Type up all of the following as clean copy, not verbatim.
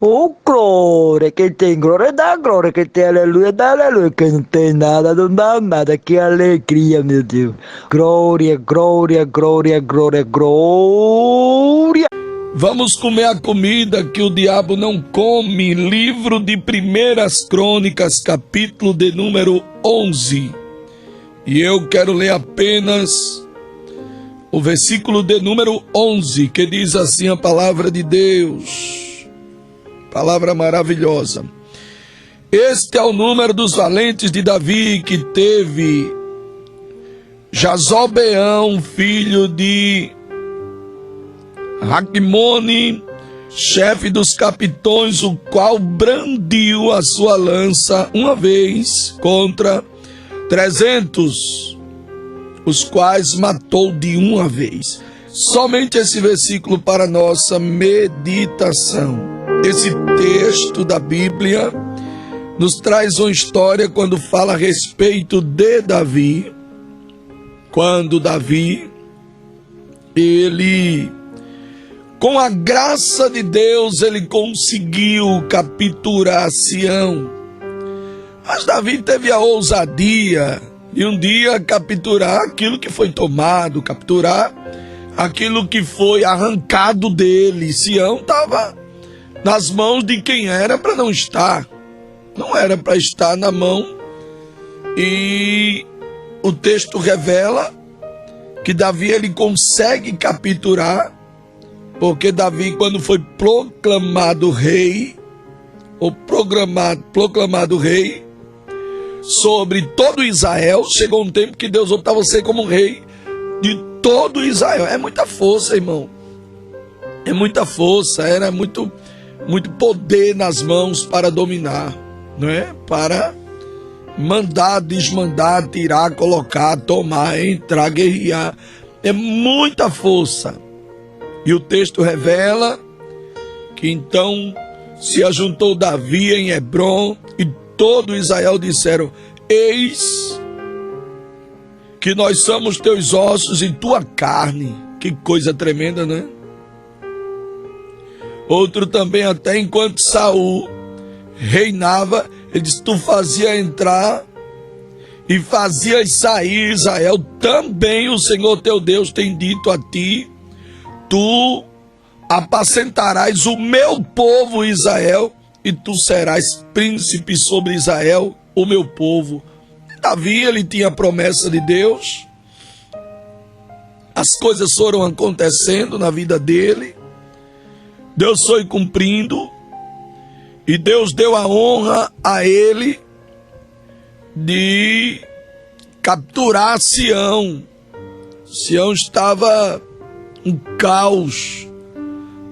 Oh, glória, quem tem glória dá glória, quem tem aleluia dá aleluia, quem não tem nada não dá nada, que alegria, meu Deus. Glória, glória, glória, glória, glória. Vamos comer a comida que o diabo não come. Livro de Primeiras Crônicas, capítulo de número 11. E eu quero ler apenas o versículo de número 11, que diz assim a palavra de Deus. Palavra maravilhosa. Este é o número dos valentes de Davi, que teve Jazobeão, filho de Raquimone, chefe dos capitões, o qual brandiu a sua lança uma vez contra 300, os quais matou de uma vez. Somente esse versículo para nossa meditação. Esse texto da Bíblia nos traz uma história quando fala a respeito de Davi. Quando Davi, ele, com a graça de Deus, ele conseguiu capturar Sião. Mas Davi teve a ousadia de um dia capturar aquilo que foi tomado, capturar aquilo que foi arrancado dele. Sião estava nas mãos de quem era para não estar. Não era para estar na mão. E o texto revela que Davi ele consegue capturar, porque Davi, quando foi proclamado rei, ou proclamado rei sobre todo Israel, chegou um tempo que Deus optava você como rei de todo Israel. É muita força, irmão. É muita força, era muito poder nas mãos para dominar, não é? Para mandar, desmandar, tirar, colocar, tomar, entrar, guerrear. É muita força. E o texto revela que então se ajuntou Davi em Hebrom e todo Israel disseram: eis que nós somos teus ossos e tua carne. Que coisa tremenda, né? Outro também, até enquanto Saul reinava, ele disse: tu fazia entrar e fazias sair Israel. Também o Senhor teu Deus tem dito a ti: tu apacentarás o meu povo Israel, e tu serás príncipe sobre Israel, o meu povo. Davi, ele tinha a promessa de Deus. As coisas foram acontecendo na vida dele. Deus foi cumprindo. E Deus deu a honra a ele de capturar Sião. Sião estava um caos.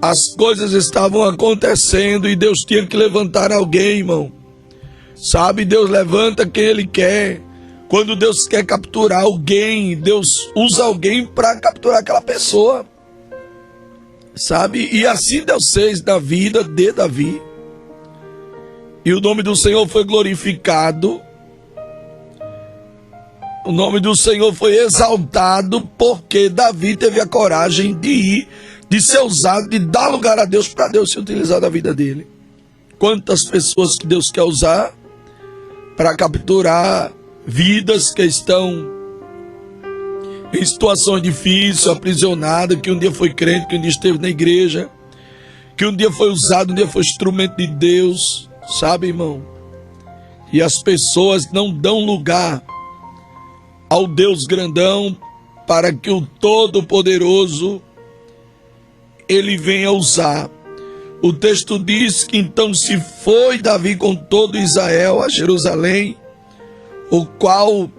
As coisas estavam acontecendo e Deus tinha que levantar alguém, irmão. Sabe, Deus levanta quem Ele quer. Quando Deus quer capturar alguém, Deus usa alguém para capturar aquela pessoa. Sabe, e assim Deus fez na vida de Davi. E o nome do Senhor foi glorificado. O nome do Senhor foi exaltado, porque Davi teve a coragem de ir, de ser usado, de dar lugar a Deus, para Deus se utilizar da vida dele. Quantas pessoas que Deus quer usar para capturar vidas que estão em situações difíceis, aprisionadas, que um dia foi crente, que um dia esteve na igreja, que um dia foi usado, um dia foi instrumento de Deus, sabe, irmão? E as pessoas não dão lugar ao Deus grandão para que o Todo-Poderoso ele venha usar. O texto diz que então se foi Davi com todo Israel a Jerusalém, o qual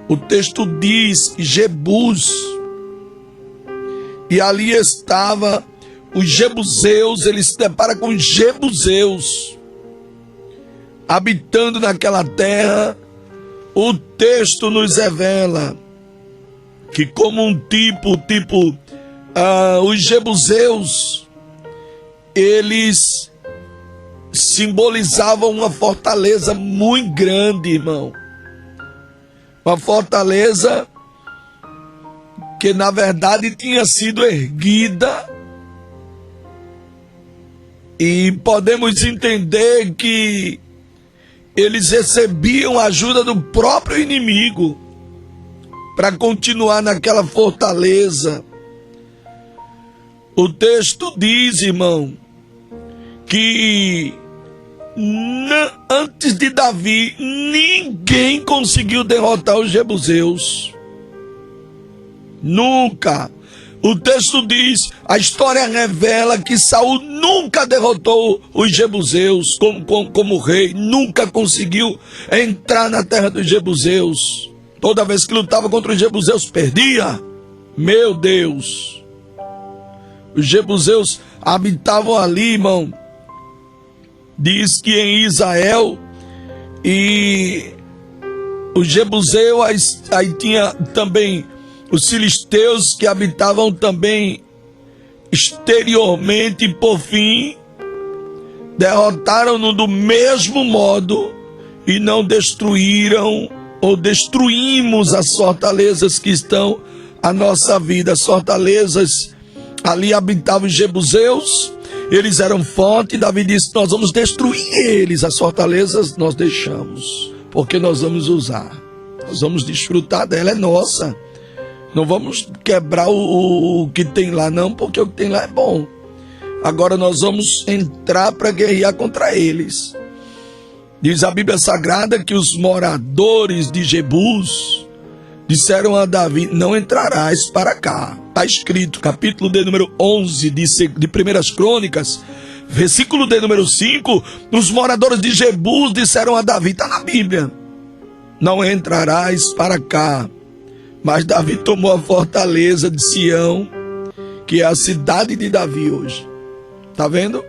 o texto diz que Jebus, e ali estava os jebuseus. Ele se depara com os jebuseus habitando naquela terra. O texto nos revela que como um os jebuseus, eles simbolizavam uma fortaleza muito grande, irmão. Uma fortaleza que na verdade tinha sido erguida E podemos entender que eles recebiam a ajuda do próprio inimigo para continuar naquela fortaleza. O texto diz, irmão, que antes de Davi, ninguém conseguiu derrotar os jebuseus. Nunca. O texto diz, a história revela que Saul nunca derrotou os jebuseus como rei, nunca conseguiu entrar na terra dos jebuseus. Toda vez que lutava contra os jebuseus, perdia. Meu Deus. Os jebuseus habitavam ali, irmão. Diz que em Israel, e os jebuseus, aí tinha também os filisteus que habitavam também exteriormente, e por fim derrotaram-no do mesmo modo e não destruíram ou destruímos as fortalezas que estão à nossa vida. As fortalezas, ali habitavam os jebuseus, eles eram fortes. Davi disse, nós vamos destruir eles, as fortalezas nós deixamos, porque nós vamos usar, nós vamos desfrutar dela, é nossa. Não vamos quebrar o que tem lá não, porque o que tem lá é bom. Agora nós vamos entrar para guerrear contra eles. Diz a Bíblia Sagrada que os moradores de Jebus disseram a Davi, não entrarás para cá. Está escrito, capítulo de número 11 de Primeiras Crônicas, versículo de número 5, os moradores de Jebus disseram a Davi, está na Bíblia, não entrarás para cá. Mas Davi tomou a fortaleza de Sião, que é a cidade de Davi hoje. Tá vendo?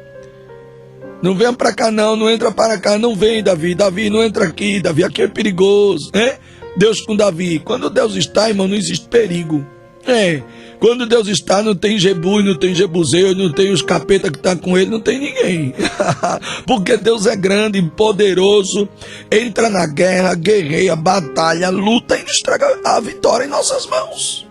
Não venha para cá não, não entra para cá, não vem Davi. Davi, não entra aqui, Davi, aqui é perigoso. Deus com Davi. Quando Deus está, irmão, não existe perigo. Quando Deus está, não tem Jebus, não tem Jebuseu, não tem os capeta que estão com ele, não tem ninguém. Porque Deus é grande e poderoso, entra na guerra, guerreia, batalha, luta e estraga a vitória em nossas mãos.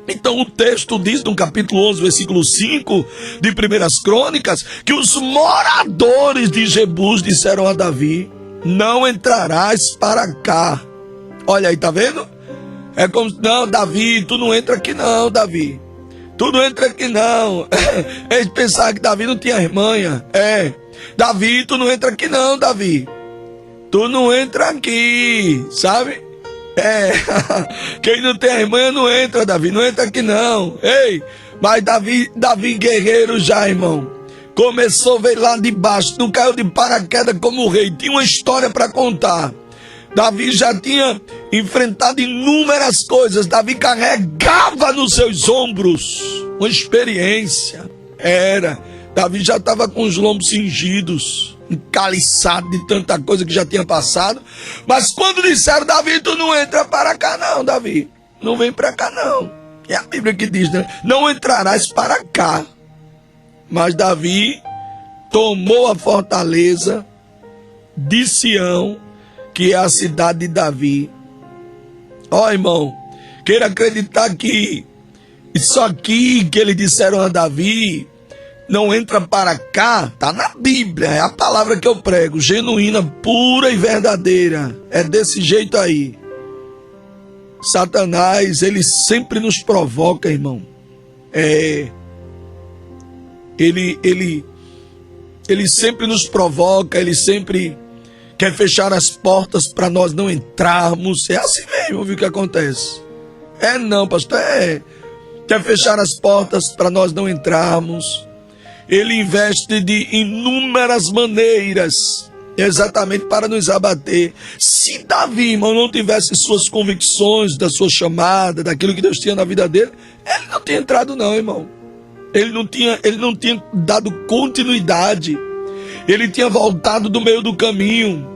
Então o texto diz no capítulo 11, versículo 5 de Primeiras Crônicas, que os moradores de Jebus disseram a Davi, não entrarás para cá. Olha aí, tá vendo? É como, não, Davi, tu não entra aqui não, Davi. Tu não entra aqui não. Eles pensavam que Davi não tinha irmã. Davi, tu não entra aqui não, Davi. Tu não entra aqui, sabe? Quem não tem irmã não entra, Davi. Não entra aqui não. Mas Davi guerreiro já, irmão. Começou, veio lá de baixo, não caiu de paraquedas como rei. Tinha uma história para contar. Davi já tinha enfrentado inúmeras coisas. Davi carregava nos seus ombros uma experiência. Davi já estava com os lombos cingidos, encaliçado de tanta coisa que já tinha passado. Mas quando disseram, Davi, tu não entra para cá não, Davi. Não vem para cá não. É a Bíblia que diz, né? Não entrarás para cá. Mas Davi tomou a fortaleza de Sião, que é a cidade de Davi. Irmão, queira acreditar que isso aqui que eles disseram a Davi, não entra para cá, tá na Bíblia, é a palavra que eu prego, genuína, pura e verdadeira, é desse jeito aí. Satanás, ele sempre nos provoca, irmão. Ele sempre nos provoca, ele sempre quer fechar as portas para nós não entrarmos. É assim mesmo, viu o que acontece? Não, pastor, quer fechar as portas para nós não entrarmos. Ele investe de inúmeras maneiras, exatamente para nos abater. Se Davi, irmão, não tivesse suas convicções, da sua chamada, daquilo que Deus tinha na vida dele, ele não tinha entrado não, irmão. Ele não tinha dado continuidade. Ele tinha voltado do meio do caminho.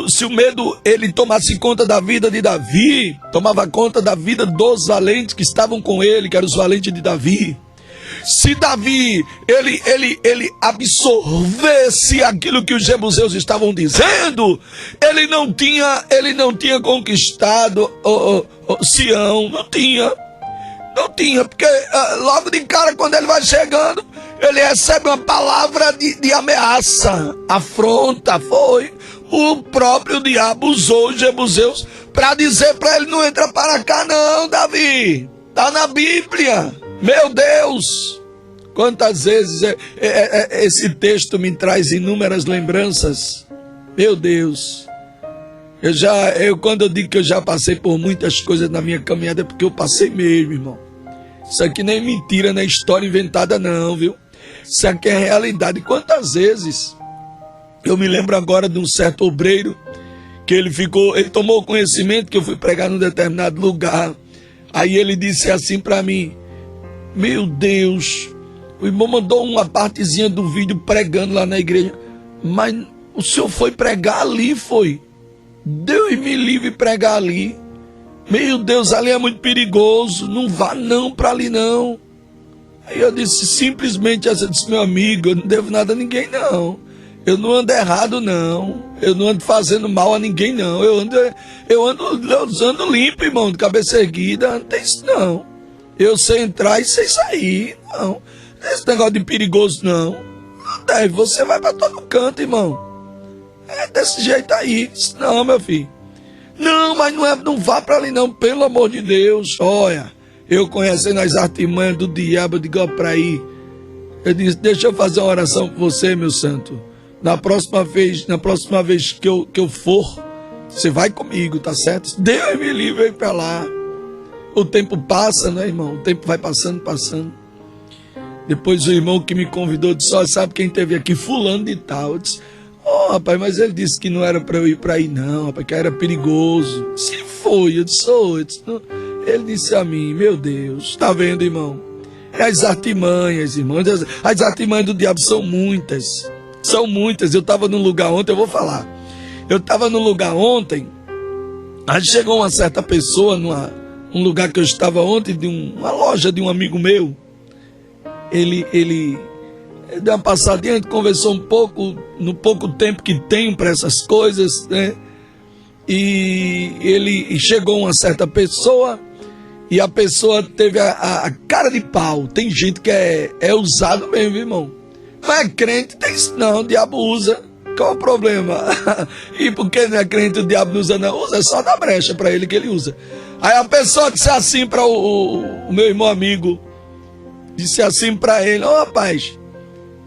Se o medo ele tomasse conta da vida de Davi, tomava conta da vida dos valentes que estavam com ele, que eram os valentes de Davi. Se Davi ele absorvesse aquilo que os jebuseus estavam dizendo, ele não tinha conquistado Sião, não tinha. Não tinha, porque logo de cara, quando ele vai chegando, ele recebe uma palavra de ameaça, afronta. Foi o próprio diabo usou os jebuseus para dizer para ele: não entra para cá não, Davi. Está na Bíblia. Meu Deus! Quantas vezes esse texto me traz inúmeras lembranças. Meu Deus! Quando eu digo que eu já passei por muitas coisas na minha caminhada, é porque eu passei mesmo, irmão. Isso aqui nem é mentira, não é história inventada não, viu? Isso aqui é realidade. Quantas vezes eu me lembro agora de um certo obreiro que ele tomou conhecimento que eu fui pregar num determinado lugar. Aí ele disse assim para mim: meu Deus, o irmão mandou uma partezinha do vídeo pregando lá na igreja, mas o senhor foi pregar ali, foi? Deus me livre pregar ali. Meu Deus, ali é muito perigoso, não vá não para ali não. Aí eu disse simplesmente assim, meu amigo, eu não devo nada a ninguém não. Eu não ando errado não, eu não ando fazendo mal a ninguém não. Eu ando limpo, irmão, de cabeça erguida, não tem isso não. Eu sei entrar e sei sair, não. Esse negócio de perigoso não. Não deve, você vai para todo canto, irmão. É desse jeito aí. Não, meu filho. Não, mas não vá para ali não, pelo amor de Deus. Olha, eu conhecendo as artimanhas do diabo, eu digo, ó, para ir. Eu disse, deixa eu fazer uma oração por você, meu santo. Na próxima vez que eu for, você vai comigo, tá certo? Deus me livre para lá. O tempo passa, né, irmão? O tempo vai passando. Depois o irmão que me convidou disse, ó, sabe quem teve aqui? Fulano de tal. Eu disse, ó, rapaz, mas ele disse que não era para eu ir para aí não, rapaz, que era perigoso. Se foi, eu disse, não. Ele disse a mim, meu Deus, tá vendo, irmão? As artimanhas, irmão, as artimanhas do diabo são muitas. São muitas. Eu estava num lugar ontem, eu vou falar. Eu estava num lugar ontem, aí chegou uma certa pessoa num lugar que eu estava ontem, de uma loja de um amigo meu. Ele deu uma passadinha, a gente conversou um pouco, no pouco tempo que tenho para essas coisas, né? E chegou uma certa pessoa, e a pessoa teve a cara de pau. Tem gente que é usado mesmo, irmão. Não é crente, tem isso não, o diabo usa. Qual o problema? E porque não é crente, o diabo não usa não? Usa, é só dar brecha para ele que ele usa. Aí a pessoa disse assim para o meu irmão amigo, disse assim para ele, ó, rapaz,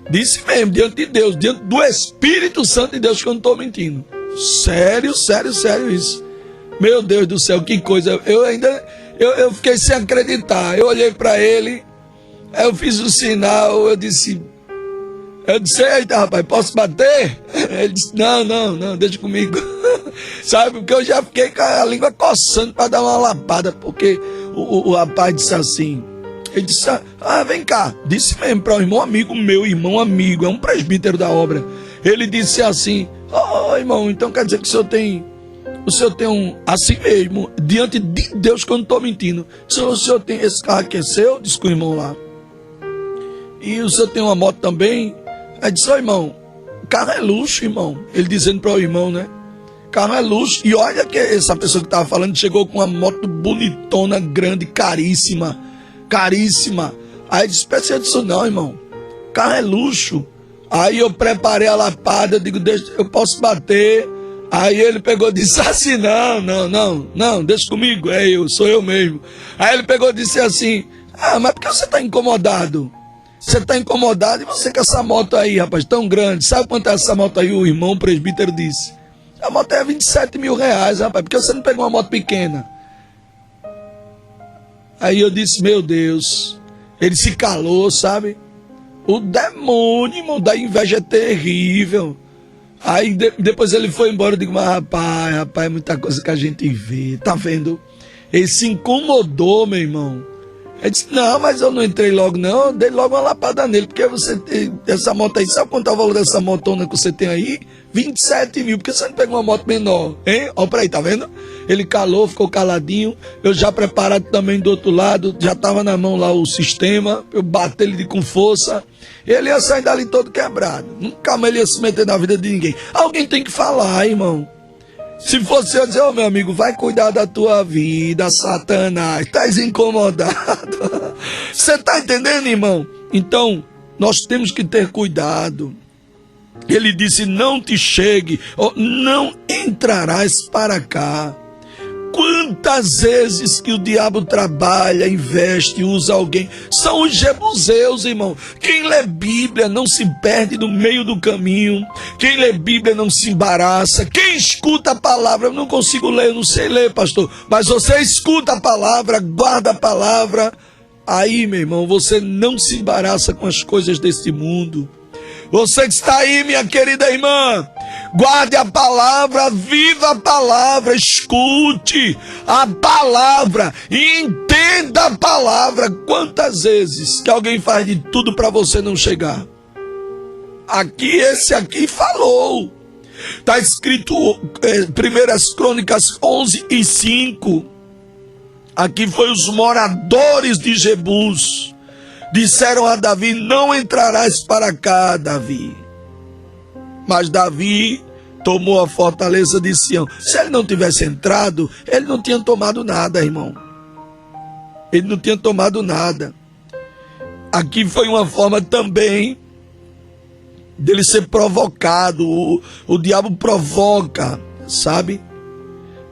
disse mesmo, diante de Deus, diante do Espírito Santo de Deus, que eu não estou mentindo. Sério isso. Meu Deus do céu, que coisa. Eu fiquei sem acreditar. Eu olhei para ele, aí eu fiz o sinal, eu disse, eita rapaz, posso bater? Ele disse, não, deixa comigo. Sabe, porque eu já fiquei com a língua coçando para dar uma lapada, porque o rapaz disse assim, ele disse, vem cá, disse mesmo para um irmão amigo meu, irmão amigo, é um presbítero da obra. Ele disse assim, irmão, então quer dizer que o senhor tem assim mesmo, diante de Deus que eu não estou mentindo. O senhor tem esse carro aqui é seu? Disse com o irmão lá. E o senhor tem uma moto também? Aí disse, irmão, carro é luxo, irmão. Ele dizendo para o irmão, né? Carro é luxo. E olha que essa pessoa que estava falando chegou com uma moto bonitona, grande, caríssima. Aí disse, pensa disso não, irmão. Carro é luxo. Aí eu preparei a lapada, digo, deixa, eu posso bater. Aí ele pegou e disse assim, não, deixa comigo, sou eu mesmo. Aí ele pegou e disse assim, mas por que você está incomodado? Você está incomodado e você com essa moto aí, rapaz, tão grande. Sabe quanto é essa moto aí? O irmão presbítero disse, a moto é 27 mil reais, rapaz, por que você não pegou uma moto pequena? Aí eu disse, meu Deus, ele se calou, sabe? O demônio, irmão, da inveja é terrível. Aí depois ele foi embora, eu digo, mas rapaz, é muita coisa que a gente vê, tá vendo? Ele se incomodou, meu irmão. Ele disse, não, mas eu não entrei logo não, eu dei logo uma lapada nele, porque essa moto aí, sabe quanto é o valor dessa motona que você tem aí? 27 mil, porque você não pegou uma moto menor, hein? Olha pra aí, tá vendo? Ele calou, ficou caladinho, eu já preparado também do outro lado, já tava na mão lá o sistema, eu bati ele com força, ele ia sair dali todo quebrado, nunca mais ele ia se meter na vida de ninguém. Alguém tem que falar, irmão. Se fosse eu dizer, meu amigo, vai cuidar da tua vida, Satanás, estás incomodado. Você está entendendo, irmão? Então, nós temos que ter cuidado. Ele disse, não te chegue, não entrarás para cá. Quantas vezes que o diabo trabalha, investe, usa alguém. São os jebuseus, irmão. Quem lê Bíblia não se perde no meio do caminho. Quem lê Bíblia não se embaraça. Quem escuta a palavra, eu não consigo ler, eu não sei ler, pastor. Mas você escuta a palavra, guarda a palavra. Aí, meu irmão, você não se embaraça com as coisas deste mundo. Você que está aí, minha querida irmã, guarde a palavra, viva a palavra, escute a palavra, entenda a palavra. Quantas vezes que alguém faz de tudo para você não chegar? Esse aqui falou. Está escrito 1 Crônicas 11:5. Aqui foi os moradores de Jebus. Disseram a Davi, não entrarás para cá, Davi. Mas Davi tomou a fortaleza de Sião. Se ele não tivesse entrado, ele não tinha tomado nada, irmão. Ele não tinha tomado nada. Aqui foi uma forma também dele ser provocado. O diabo provoca, sabe?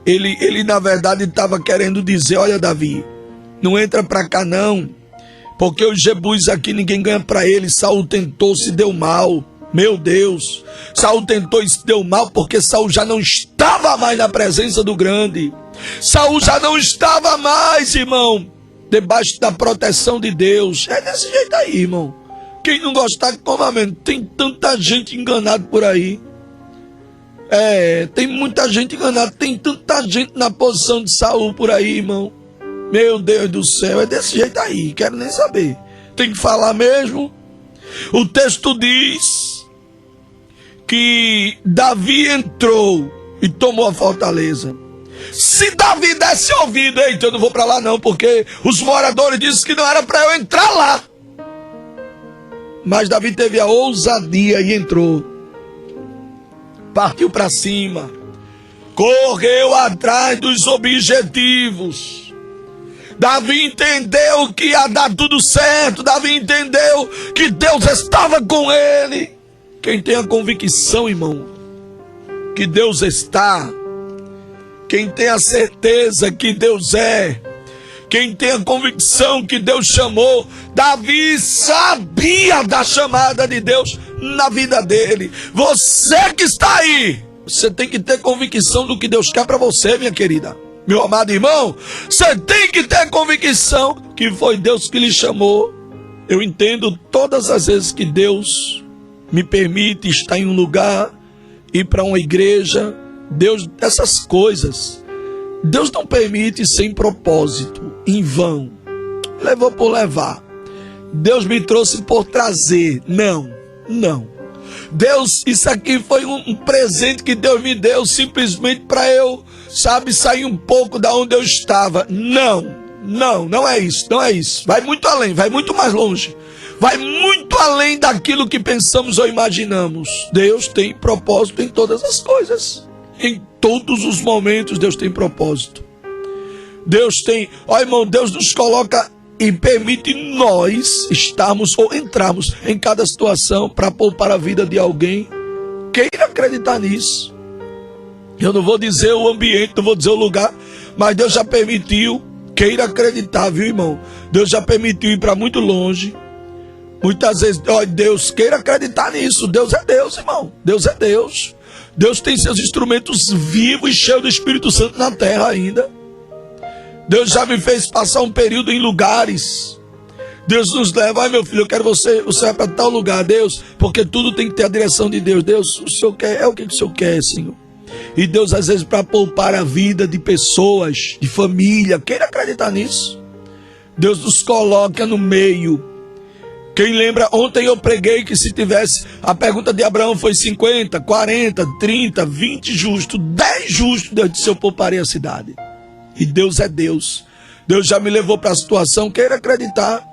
Ele na verdade estava querendo dizer, olha, Davi, não entra para cá não. Porque os jebus aqui ninguém ganha para ele. Saul tentou, se deu mal. Meu Deus. Saul tentou e se deu mal porque Saul já não estava mais na presença do grande. Saul já não estava mais, irmão, debaixo da proteção de Deus. É desse jeito aí, irmão. Quem não gostar, coma mesmo. Tem tanta gente enganada por aí. Tem muita gente enganada. Tem tanta gente na posição de Saul por aí, irmão. Meu Deus do céu, é desse jeito aí, quero nem saber. Tem que falar mesmo. O texto diz que Davi entrou e tomou a fortaleza. Se Davi desse ouvido, eita, eu não vou para lá não, porque os moradores disseram que não era para eu entrar lá. Mas Davi teve a ousadia e entrou. Partiu para cima. Correu atrás dos objetivos. Davi entendeu que ia dar tudo certo. Davi entendeu que Deus estava com ele. Quem tem a convicção, irmão, que Deus está, quem tem a certeza que Deus é, quem tem a convicção que Deus chamou, Davi sabia da chamada de Deus na vida dele. Você que está aí, você tem que ter convicção do que Deus quer para você, minha querida. Meu amado irmão, você tem que ter convicção que foi Deus que lhe chamou. Eu entendo todas as vezes que Deus me permite estar em um lugar, ir para uma igreja, Deus, essas coisas, Deus não permite sem propósito, em vão. Levou por levar. Deus me trouxe por trazer. Não. Deus, isso aqui foi um presente que Deus me deu simplesmente para eu, sair um pouco da onde eu estava. Não é isso. Vai muito além, vai muito mais longe. Vai muito além daquilo que pensamos ou imaginamos. Deus tem propósito em todas as coisas. Em todos os momentos Deus tem propósito. Deus tem, irmão, Deus nos coloca e permite nós estarmos ou entrarmos em cada situação para poupar a vida de alguém. Queira acreditar nisso. Eu não vou dizer o ambiente, não vou dizer o lugar, mas Deus já permitiu. Queira acreditar, viu, irmão? Deus já permitiu ir para muito longe. Muitas vezes, Deus, queira acreditar nisso. Deus é Deus, irmão. Deus é Deus. Deus tem seus instrumentos vivos e cheios do Espírito Santo na terra ainda. Deus já me fez passar um período em lugares. Deus nos leva, ai meu filho, eu quero você vai para tal lugar, Deus, porque tudo tem que ter a direção de Deus. Deus, o Senhor quer, é o que o Senhor quer, Senhor. E Deus, às vezes, para poupar a vida de pessoas, de família, queira acreditar nisso. Deus nos coloca no meio. Quem lembra, ontem eu preguei que se tivesse, a pergunta de Abraão foi 50, 40, 30, 20 justos, 10 justos, Deus disse, eu pouparei a cidade. E Deus é Deus. Deus já me levou para a situação, queira acreditar.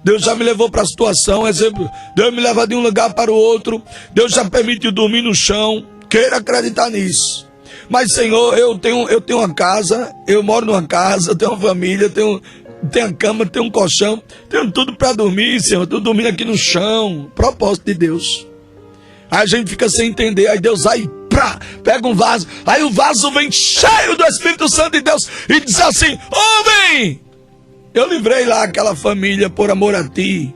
Deus já me levou para a situação, exemplo, Deus me leva de um lugar para o outro. Deus já permitiu dormir no chão. Queira acreditar nisso. Mas, Senhor, eu tenho uma casa, eu moro numa casa, eu tenho uma família, tenho a cama, tenho um colchão, tenho tudo para dormir, Senhor. Eu tô dormindo aqui no chão. Propósito de Deus. Aí a gente fica sem entender, aí Deus vai, pega um vaso, aí o vaso vem cheio do Espírito Santo de Deus e diz assim: homem, eu livrei lá aquela família por amor a ti,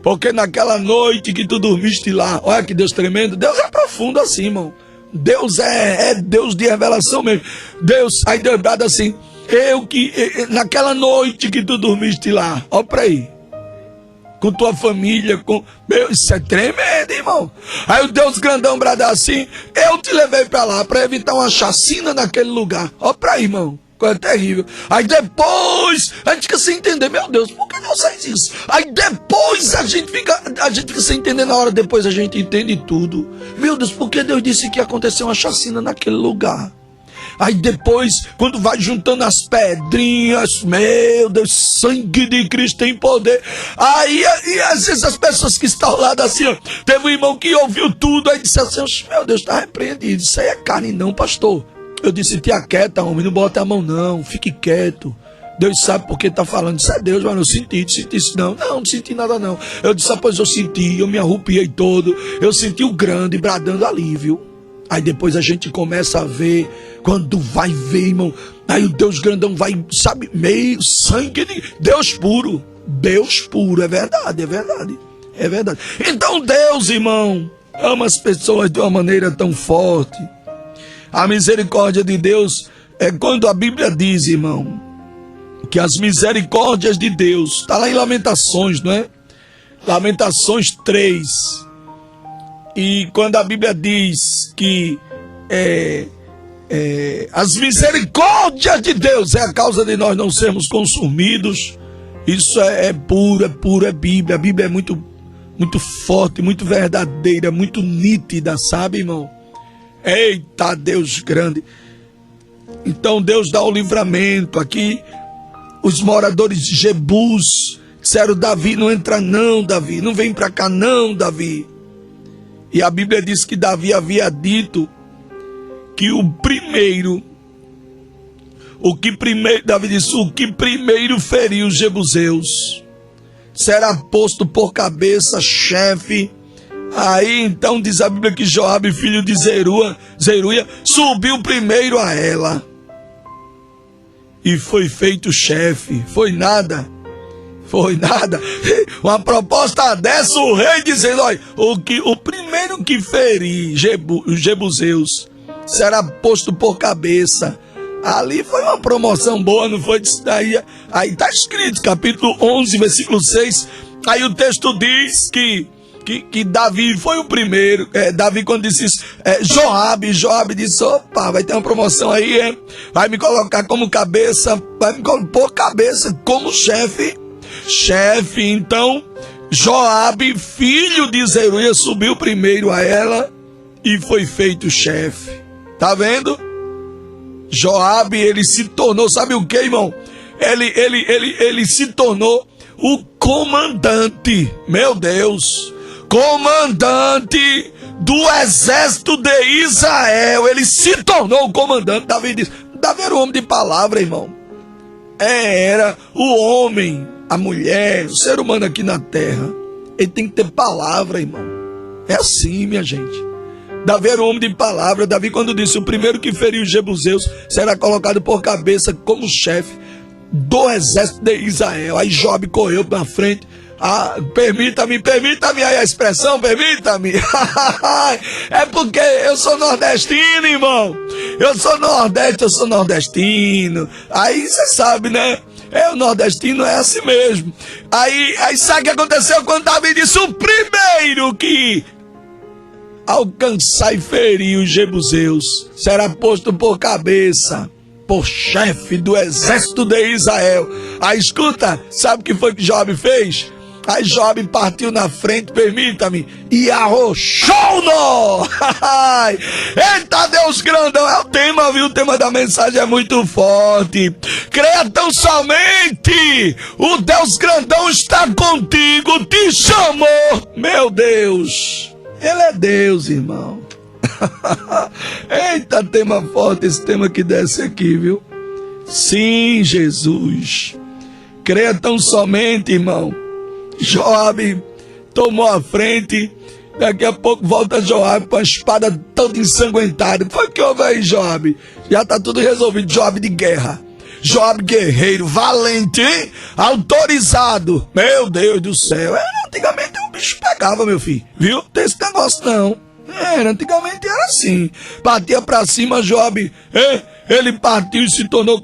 porque naquela noite que tu dormiste lá, olha que Deus tremendo. Deus é profundo assim, irmão. Deus é Deus de revelação mesmo. Deus, aí Deus brada assim: naquela noite que tu dormiste lá, ó pra aí, com tua família, isso é tremendo, irmão. Aí o Deus grandão brada assim: eu te levei pra lá pra evitar uma chacina naquele lugar. Ó pra aí, irmão. Coisa terrível. Aí depois a gente fica sem entender. Meu Deus, por que Deus faz isso? Aí depois a gente fica sem entender. Na hora depois a gente entende tudo. Meu Deus, por que Deus disse que ia acontecer uma chacina naquele lugar? Aí depois, quando vai juntando as pedrinhas, meu Deus, sangue de Cristo tem poder. Aí às vezes as pessoas que estão ao lado assim, ó, teve um irmão que ouviu tudo, aí disse assim: meu Deus, está repreendido, isso aí é carne não, pastor. Eu disse: te aquieta, homem, não bota a mão não, fique quieto. Deus sabe por que está falando. Isso é Deus, mas não senti isso não. Não senti nada não. Eu disse: pois eu senti, eu me arrupiei todo. Eu senti o grande bradando ali, viu? Aí depois a gente começa a ver, quando vai ver, irmão, aí o Deus grandão vai, sabe, meio sangue de Deus puro, é verdade, é verdade, é verdade. Então Deus, irmão, ama as pessoas de uma maneira tão forte. A misericórdia de Deus é quando a Bíblia diz, irmão, que as misericórdias de Deus, está lá em Lamentações, não é? Lamentações 3. E quando a Bíblia diz que as misericórdias de Deus é a causa de nós não sermos consumidos, isso é puro, é Bíblia. A Bíblia é muito, muito forte, muito verdadeira, muito nítida, sabe, irmão? Eita, Deus grande. Então Deus dá o livramento. Aqui os moradores de Jebus disseram: Davi, não entra não, Davi, não vem pra cá não, Davi. E a Bíblia diz que Davi havia dito que Davi disse: o que primeiro feriu os jebuseus será posto por cabeça, chefe. Aí então diz a Bíblia que Joabe, filho de Zeruia, subiu primeiro a ela e foi feito chefe. Foi nada. Uma proposta dessa, o rei dizendo: olha, o primeiro que ferir os jebuseus será posto por cabeça. Ali foi uma promoção boa, não foi? Aí está escrito, capítulo 11, versículo 6. Aí o texto diz que Davi foi o primeiro. Davi, quando disse isso, Joabe disse: opa, vai ter uma promoção aí, vai me colocar como cabeça, vai me pôr cabeça como chefe. Então Joabe, filho de Zeruia, subiu primeiro a ela e foi feito chefe. Tá vendo? Joabe, ele se tornou, sabe o que, irmão? Ele se tornou o comandante, meu Deus, comandante do exército de Israel. Ele se tornou o comandante. Davi disse: Davi era um homem de palavra, irmão. Era o homem, a mulher, o ser humano aqui na terra, ele tem que ter palavra, irmão. É assim, minha gente. Davi era um homem de palavra. Davi, quando disse: o primeiro que feriu os jebuseus será colocado por cabeça como chefe do exército de Israel. Aí Joabe correu na frente. Permita-me aí a expressão, permita-me. É porque eu sou nordestino, irmão. Eu sou nordestino. Aí você sabe, né? O nordestino é assim mesmo. Aí sabe o que aconteceu quando Davi disse: o primeiro que alcançar e ferir os jebuseus será posto por cabeça, por chefe do exército de Israel. Aí escuta, sabe o que foi que Joabe fez? Aí Joabe partiu na frente, permita-me, e arrochou o nó. Eita, Deus grandão, é o tema, viu? O tema da mensagem é muito forte. Creia tão somente, o Deus grandão está contigo, te chamou. Meu Deus, Ele é Deus, irmão. Eita, tema forte esse tema que desce aqui, viu? Sim, Jesus. Creia tão somente, irmão. Joabe tomou a frente. Daqui a pouco volta Joabe com a espada toda ensanguentada. Foi que houve aí, Joabe? Já tá tudo resolvido. Joabe de guerra. Joabe guerreiro, valente, hein? Autorizado. Meu Deus do céu. Antigamente o bicho pegava, meu filho. Viu? Não tem esse negócio não. Antigamente era assim. Partia pra cima, Joabe. Ele partiu e se tornou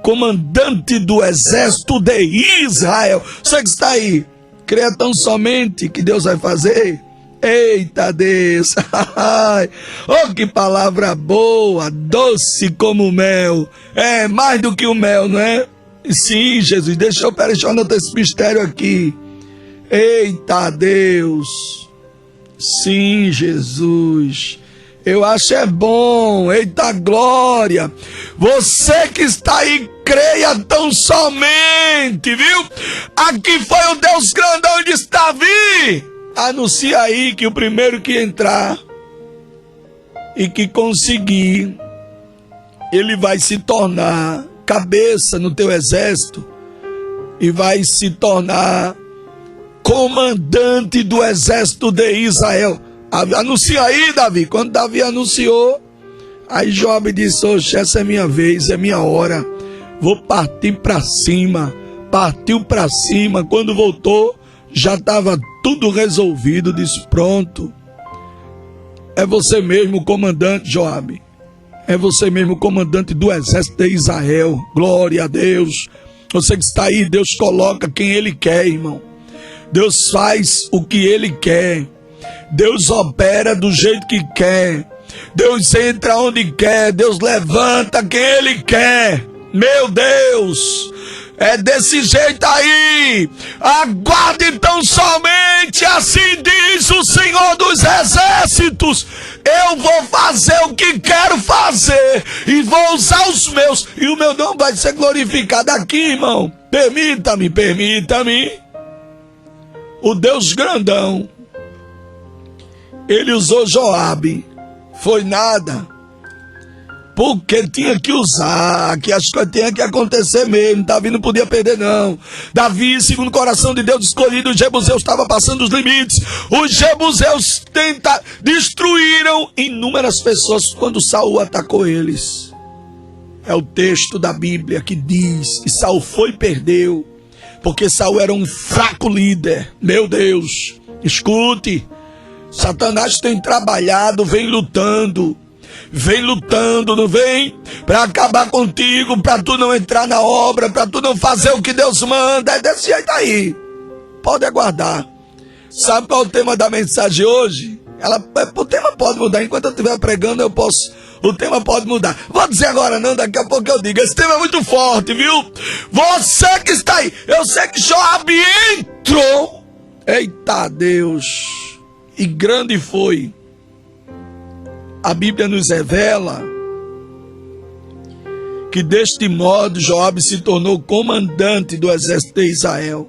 comandante do exército de Israel. Você que está aí, creia tão somente que Deus vai fazer. Eita Deus. Oh, que palavra boa, doce como mel. É mais do que o mel, não é? Sim, Jesus, deixa eu anotar esse mistério aqui. Eita Deus. Sim, Jesus. Eu acho é bom. Eita glória. Você que está aí, creia tão somente, viu? Aqui foi o Deus grandão de Davi. Anuncia aí que o primeiro que entrar e que conseguir, ele vai se tornar cabeça no teu exército e vai se tornar comandante do exército de Israel. Anuncia aí, Davi. Quando Davi anunciou, aí Joabe disse: oxe, essa é minha vez, é minha hora. Vou partir para cima. Partiu para cima. Quando voltou, já estava tudo resolvido. Disse: pronto. É você mesmo o comandante, Joabe. É você mesmo o comandante do exército de Israel. Glória a Deus. Você que está aí, Deus coloca quem Ele quer, irmão. Deus faz o que Ele quer. Deus opera do jeito que quer. Deus entra onde quer. Deus levanta quem Ele quer. Meu Deus, é desse jeito aí. Aguarde tão somente, assim diz o Senhor dos Exércitos. Eu vou fazer o que quero fazer e vou usar os meus, e o meu nome vai ser glorificado aqui, irmão. Permita-me. O Deus grandão, ele usou Joabe. Foi nada. Porque tinha que usar, que as coisas tinham que acontecer mesmo. Davi não podia perder, não. Davi, segundo o coração de Deus escolhido, os jebuseus estavam passando os limites. Os jebuseus destruíram inúmeras pessoas quando Saul atacou eles. É o texto da Bíblia que diz que Saul foi e perdeu, porque Saul era um fraco líder. Meu Deus, escute. Satanás tem trabalhado, vem lutando, não vem? Para acabar contigo, para tu não entrar na obra, para tu não fazer o que Deus manda. É desse jeito aí. Pode aguardar. Sabe qual é o tema da mensagem hoje? O tema pode mudar. Enquanto eu estiver pregando, o tema pode mudar. Vou dizer agora não, daqui a pouco eu digo. Esse tema é muito forte, viu? Você que está aí, eu sei que Joabe entrou. Eita Deus. E grande foi. A Bíblia nos revela que deste modo Joabe se tornou comandante do exército de Israel.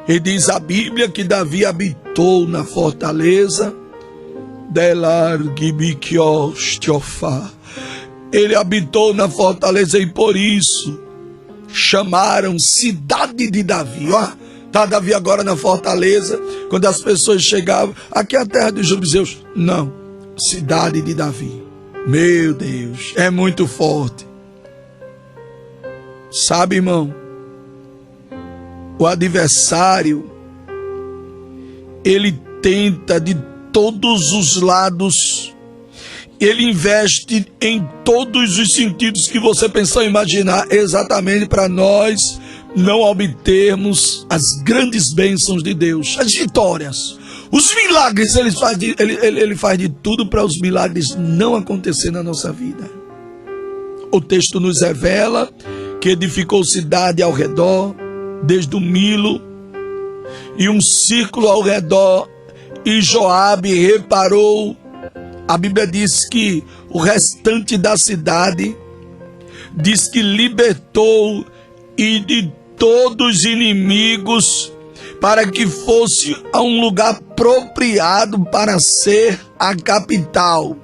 E diz a Bíblia que Davi habitou na fortaleza Ele habitou na fortaleza e por isso chamaram cidade de Davi. Ó, tá Davi agora na fortaleza. Quando as pessoas chegavam, aqui é a terra dos jebuseus. Não, cidade de Davi. Meu Deus, é muito forte. Sabe, irmão, o adversário, ele tenta de todos os lados, ele investe em todos os sentidos que você pensou em imaginar, exatamente para nós não obtermos as grandes bênçãos de Deus, as vitórias, os milagres. Ele faz de tudo para os milagres não acontecer na nossa vida. O texto nos revela que edificou cidade ao redor, desde o Milo, e um círculo ao redor, e Joabe reparou. A Bíblia diz que o restante da cidade, diz que libertou e de todos os inimigos, para que fosse a um lugar apropriado para ser a capital.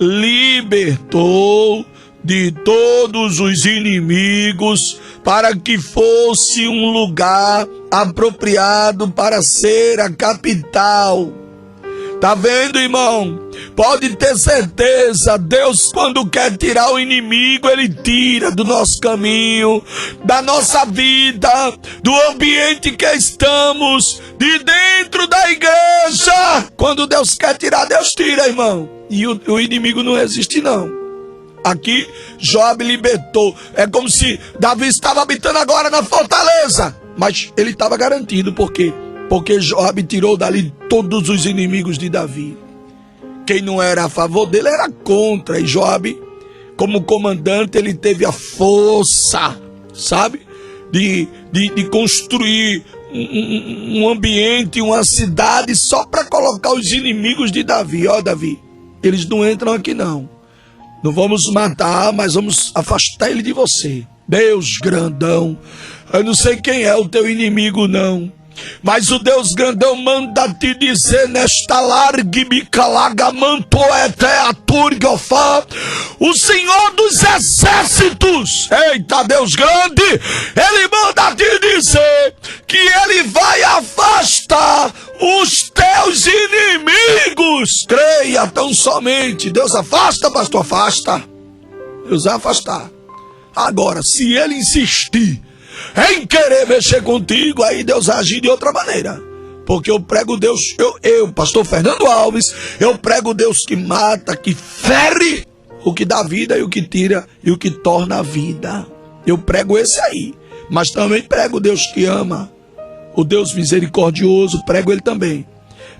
libertou de todos os inimigos para que fosse um lugar apropriado para ser a capital. Tá vendo, irmão? Pode ter certeza, Deus, quando quer tirar o inimigo, Ele tira do nosso caminho, da nossa vida, do ambiente que estamos, de dentro da igreja. Quando Deus quer tirar, Deus tira, irmão. E o inimigo não resiste, não. Aqui, Joabe libertou. É como se Davi estava habitando agora na fortaleza, mas ele estava garantido. Por quê? Porque Joabe tirou dali todos os inimigos de Davi. Quem não era a favor dele era contra. E Joabe, como comandante, ele teve a força, sabe? De construir um ambiente, uma cidade só para colocar os inimigos de Davi. Ó, Davi, eles não entram aqui não. Não vamos matar, mas vamos afastar ele de você. Deus grandão, eu não sei quem é o teu inimigo não, mas o Deus grandão manda te dizer nesta o Senhor dos exércitos, eita Deus grande, Ele manda te dizer que Ele vai afastar os teus inimigos. Creia tão somente. Deus afasta, pastor, afasta. Deus vai afastar. Agora, se Ele insistir em querer mexer contigo, aí Deus agir de outra maneira. Porque eu prego Deus, eu, pastor Fernando Alves, eu prego Deus que mata, que fere, o que dá vida e o que tira e o que torna a vida. Eu prego esse aí. Mas também prego Deus que ama, o Deus misericordioso, prego Ele também.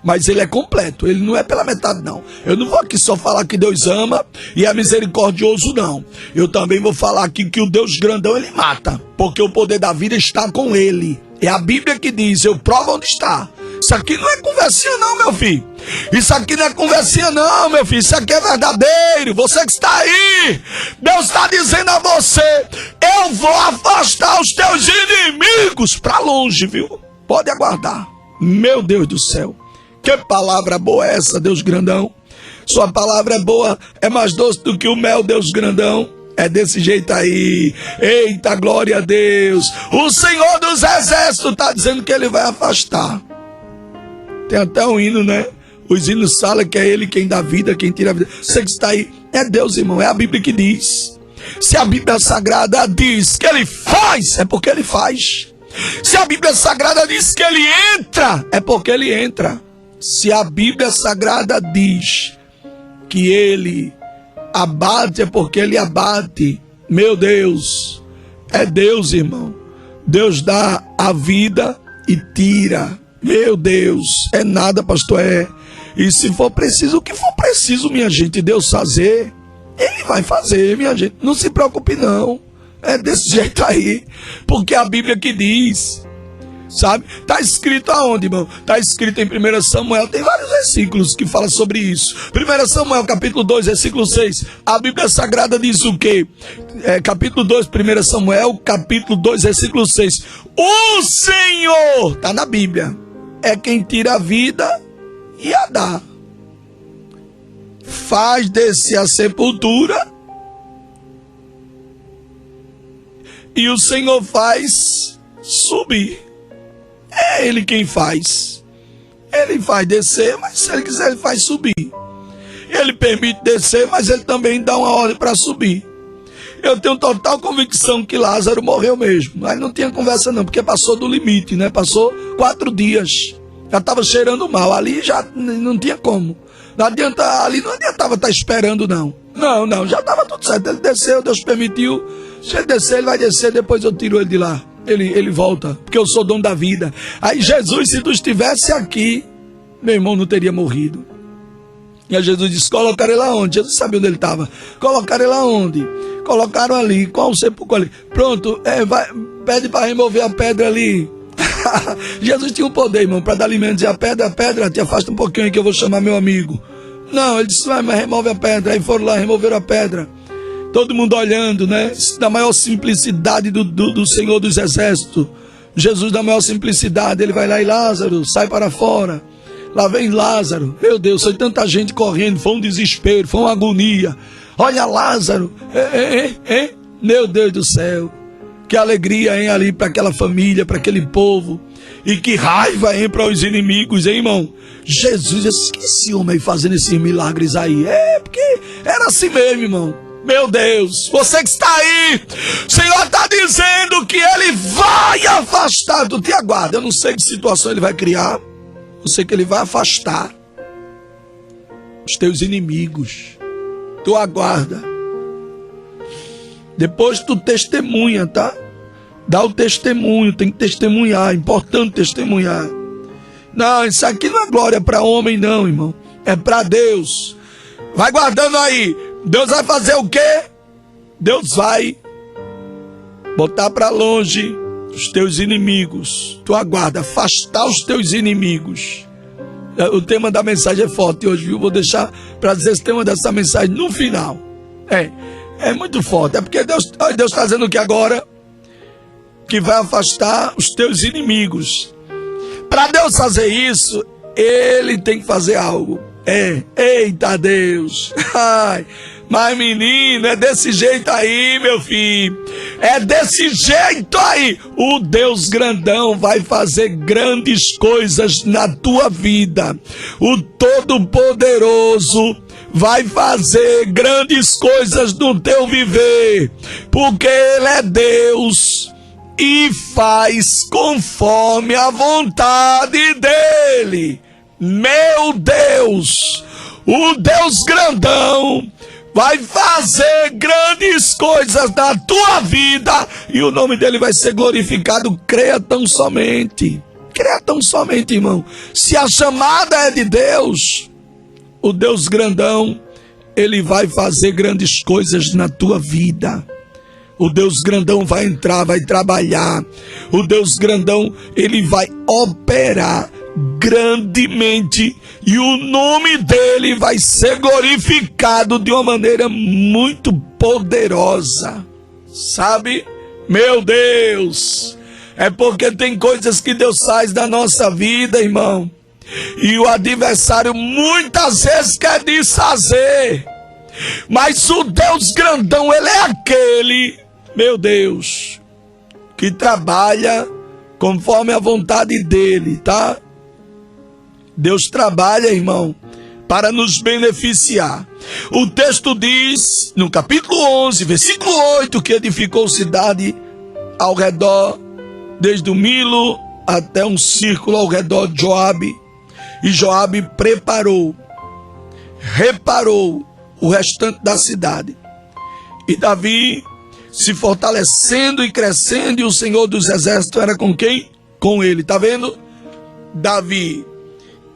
Mas Ele é completo, Ele não é pela metade não. Eu não vou aqui só falar que Deus ama e é misericordioso não. Eu também vou falar aqui que o Deus grandão Ele mata, porque o poder da vida está com Ele. É a Bíblia que diz, eu provo onde está. Isso aqui não é conversinha não, meu filho. Isso aqui não é conversinha não, meu filho. Isso aqui é verdadeiro. Você que está aí, Deus está dizendo a você, eu vou afastar os teus inimigos para longe, viu? Pode aguardar. Meu Deus do céu. Que palavra boa é essa, Deus grandão? Sua palavra é boa, é mais doce do que o mel, Deus grandão. É desse jeito aí. Eita, glória a Deus. O Senhor dos exércitos está dizendo que Ele vai afastar. Tem até um hino, né? Os hinos falam que é Ele quem dá vida, quem tira a vida. Você que está aí, é Deus, irmão. É a Bíblia que diz. Se a Bíblia Sagrada diz que Ele faz, é porque Ele faz. Se a Bíblia Sagrada diz que Ele entra, é porque Ele entra. Se a Bíblia Sagrada diz que Ele abate, é porque Ele abate. Meu Deus, é Deus, irmão. Deus dá a vida e tira. Meu Deus, é nada, pastor, é. E se for preciso, o que for preciso, minha gente, Deus fazer, Ele vai fazer, minha gente. Não se preocupe não. É desse jeito aí. Porque a Bíblia que diz, sabe? Está escrito aonde, irmão? Está escrito em 1 Samuel. Tem vários versículos que falam sobre isso. 1 Samuel, capítulo 2, versículo 6. A Bíblia Sagrada diz o quê? Capítulo 2, 1 Samuel, capítulo 2, versículo 6. O Senhor, está na Bíblia, é quem tira a vida e a dá. Faz descer a sepultura e o Senhor faz subir. É Ele quem faz. Ele faz descer, mas se Ele quiser, Ele faz subir. Ele permite descer, mas Ele também dá uma ordem para subir. Eu tenho total convicção que Lázaro morreu mesmo. Mas não tinha conversa não, porque passou do limite, né? Passou 4 dias. Já estava cheirando mal. Ali já não tinha como. Não adianta, ali não adiantava estar esperando não. Não, já estava tudo certo. Ele desceu, Deus permitiu. Se ele descer, ele vai descer, depois eu tiro ele de lá. Ele volta, porque eu sou dono da vida. Aí Jesus, se tu estivesse aqui, meu irmão não teria morrido. E aí Jesus disse, colocaram ele aonde? Jesus sabia onde ele estava. Colocaram ele aonde? Colocaram ali, qual o sepulcro ali? Pronto, pede para remover a pedra ali. Jesus tinha o poder, irmão, para dar alimento. Dizer, a pedra, te afasta um pouquinho aí que eu vou chamar meu amigo. Não, ele disse, mas remove a pedra. Aí foram lá, removeram a pedra. Todo mundo olhando, né? Da maior simplicidade do Senhor dos exércitos. Jesus, da maior simplicidade, ele vai lá e Lázaro, sai para fora. Lá vem Lázaro. Meu Deus, foi tanta gente correndo, foi um desespero, foi uma agonia. Olha Lázaro. Meu Deus do céu. Que alegria, hein, ali para aquela família, para aquele povo. E que raiva, hein, para os inimigos, hein, irmão? Jesus, eu esqueci o homem fazendo esses milagres aí. Porque era assim mesmo, irmão. Meu Deus, você que está aí, o Senhor está dizendo que Ele vai afastar. Tu te aguarda, eu não sei que situação Ele vai criar. Eu sei que Ele vai afastar os teus inimigos. Tu aguarda. Depois tu testemunha, tá? Dá o testemunho, tem que testemunhar, é importante testemunhar. Não, isso aqui não é glória para homem não, irmão. É para Deus. Vai guardando aí. Deus vai fazer o quê? Deus vai botar para longe os teus inimigos. Tu aguarda, afastar os teus inimigos. O tema da mensagem é forte hoje, viu? Vou deixar para dizer esse tema dessa mensagem no final. É muito forte. É porque Deus está dizendo que agora que vai afastar os teus inimigos. Para Deus fazer isso, Ele tem que fazer algo. Eita Deus. Ai, mas menino, é desse jeito aí, meu filho. É desse jeito aí. O Deus grandão vai fazer grandes coisas na tua vida. O Todo-Poderoso vai fazer grandes coisas no teu viver. Porque Ele é Deus e faz conforme a vontade dEle. Meu Deus, o Deus grandão vai fazer grandes coisas na tua vida e o nome dEle vai ser glorificado. Creia tão somente, irmão. Se a chamada é de Deus, o Deus grandão, Ele vai fazer grandes coisas na tua vida. O Deus grandão vai entrar, vai trabalhar. O Deus grandão, Ele vai operar grandemente e o nome dEle vai ser glorificado de uma maneira muito poderosa. Sabe? Meu Deus! É porque tem coisas que Deus faz na nossa vida, irmão. E o adversário muitas vezes quer desfazer. Mas o Deus grandão, Ele é aquele, meu Deus, que trabalha conforme a vontade dEle, tá? Deus trabalha, irmão, para nos beneficiar. O texto diz, no capítulo 11, versículo 8, que edificou cidade ao redor, desde o Milo até um círculo ao redor de Joabe. E Joabe reparou o restante da cidade. E Davi se fortalecendo e crescendo, e o Senhor dos exércitos era com quem? Com ele. Tá vendo? Davi,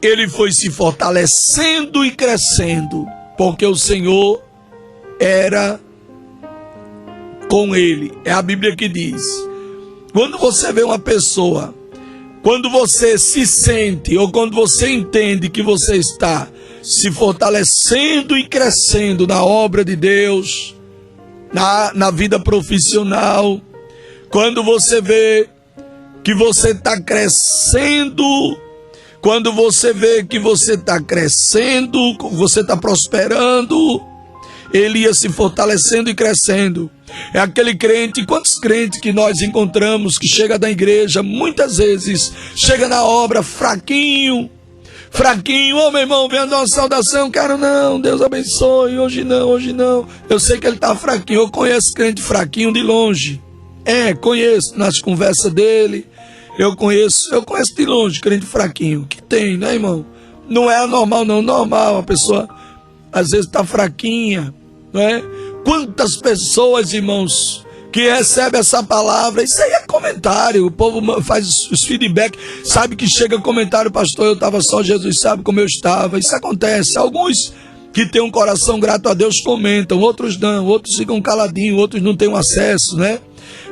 ele foi se fortalecendo e crescendo, porque o Senhor era com ele. É a Bíblia que diz. Quando você vê uma pessoa, quando você se sente, ou quando você entende que você está se fortalecendo e crescendo na obra de Deus, na vida profissional, quando você vê que você está crescendo, quando você vê que você está crescendo, você está prosperando, ele ia se fortalecendo e crescendo. É aquele crente, quantos crentes que nós encontramos que chega da igreja, muitas vezes chega na obra fraquinho, ô meu irmão, vem a nossa saudação, quero não, Deus abençoe, hoje não, eu sei que ele está fraquinho, eu conheço crente fraquinho de longe, conheço nas conversas dele, eu conheço de longe crente fraquinho, que tem, né, irmão? Não é anormal não, normal, a pessoa às vezes está fraquinha, não é? Quantas pessoas, irmãos, que recebem essa palavra, isso aí é comentário, o povo faz os feedback, sabe que chega comentário, pastor, eu estava só, Jesus sabe como eu estava, isso acontece. Alguns que têm um coração grato a Deus comentam, outros não, outros ficam caladinhos, outros não têm acesso, né?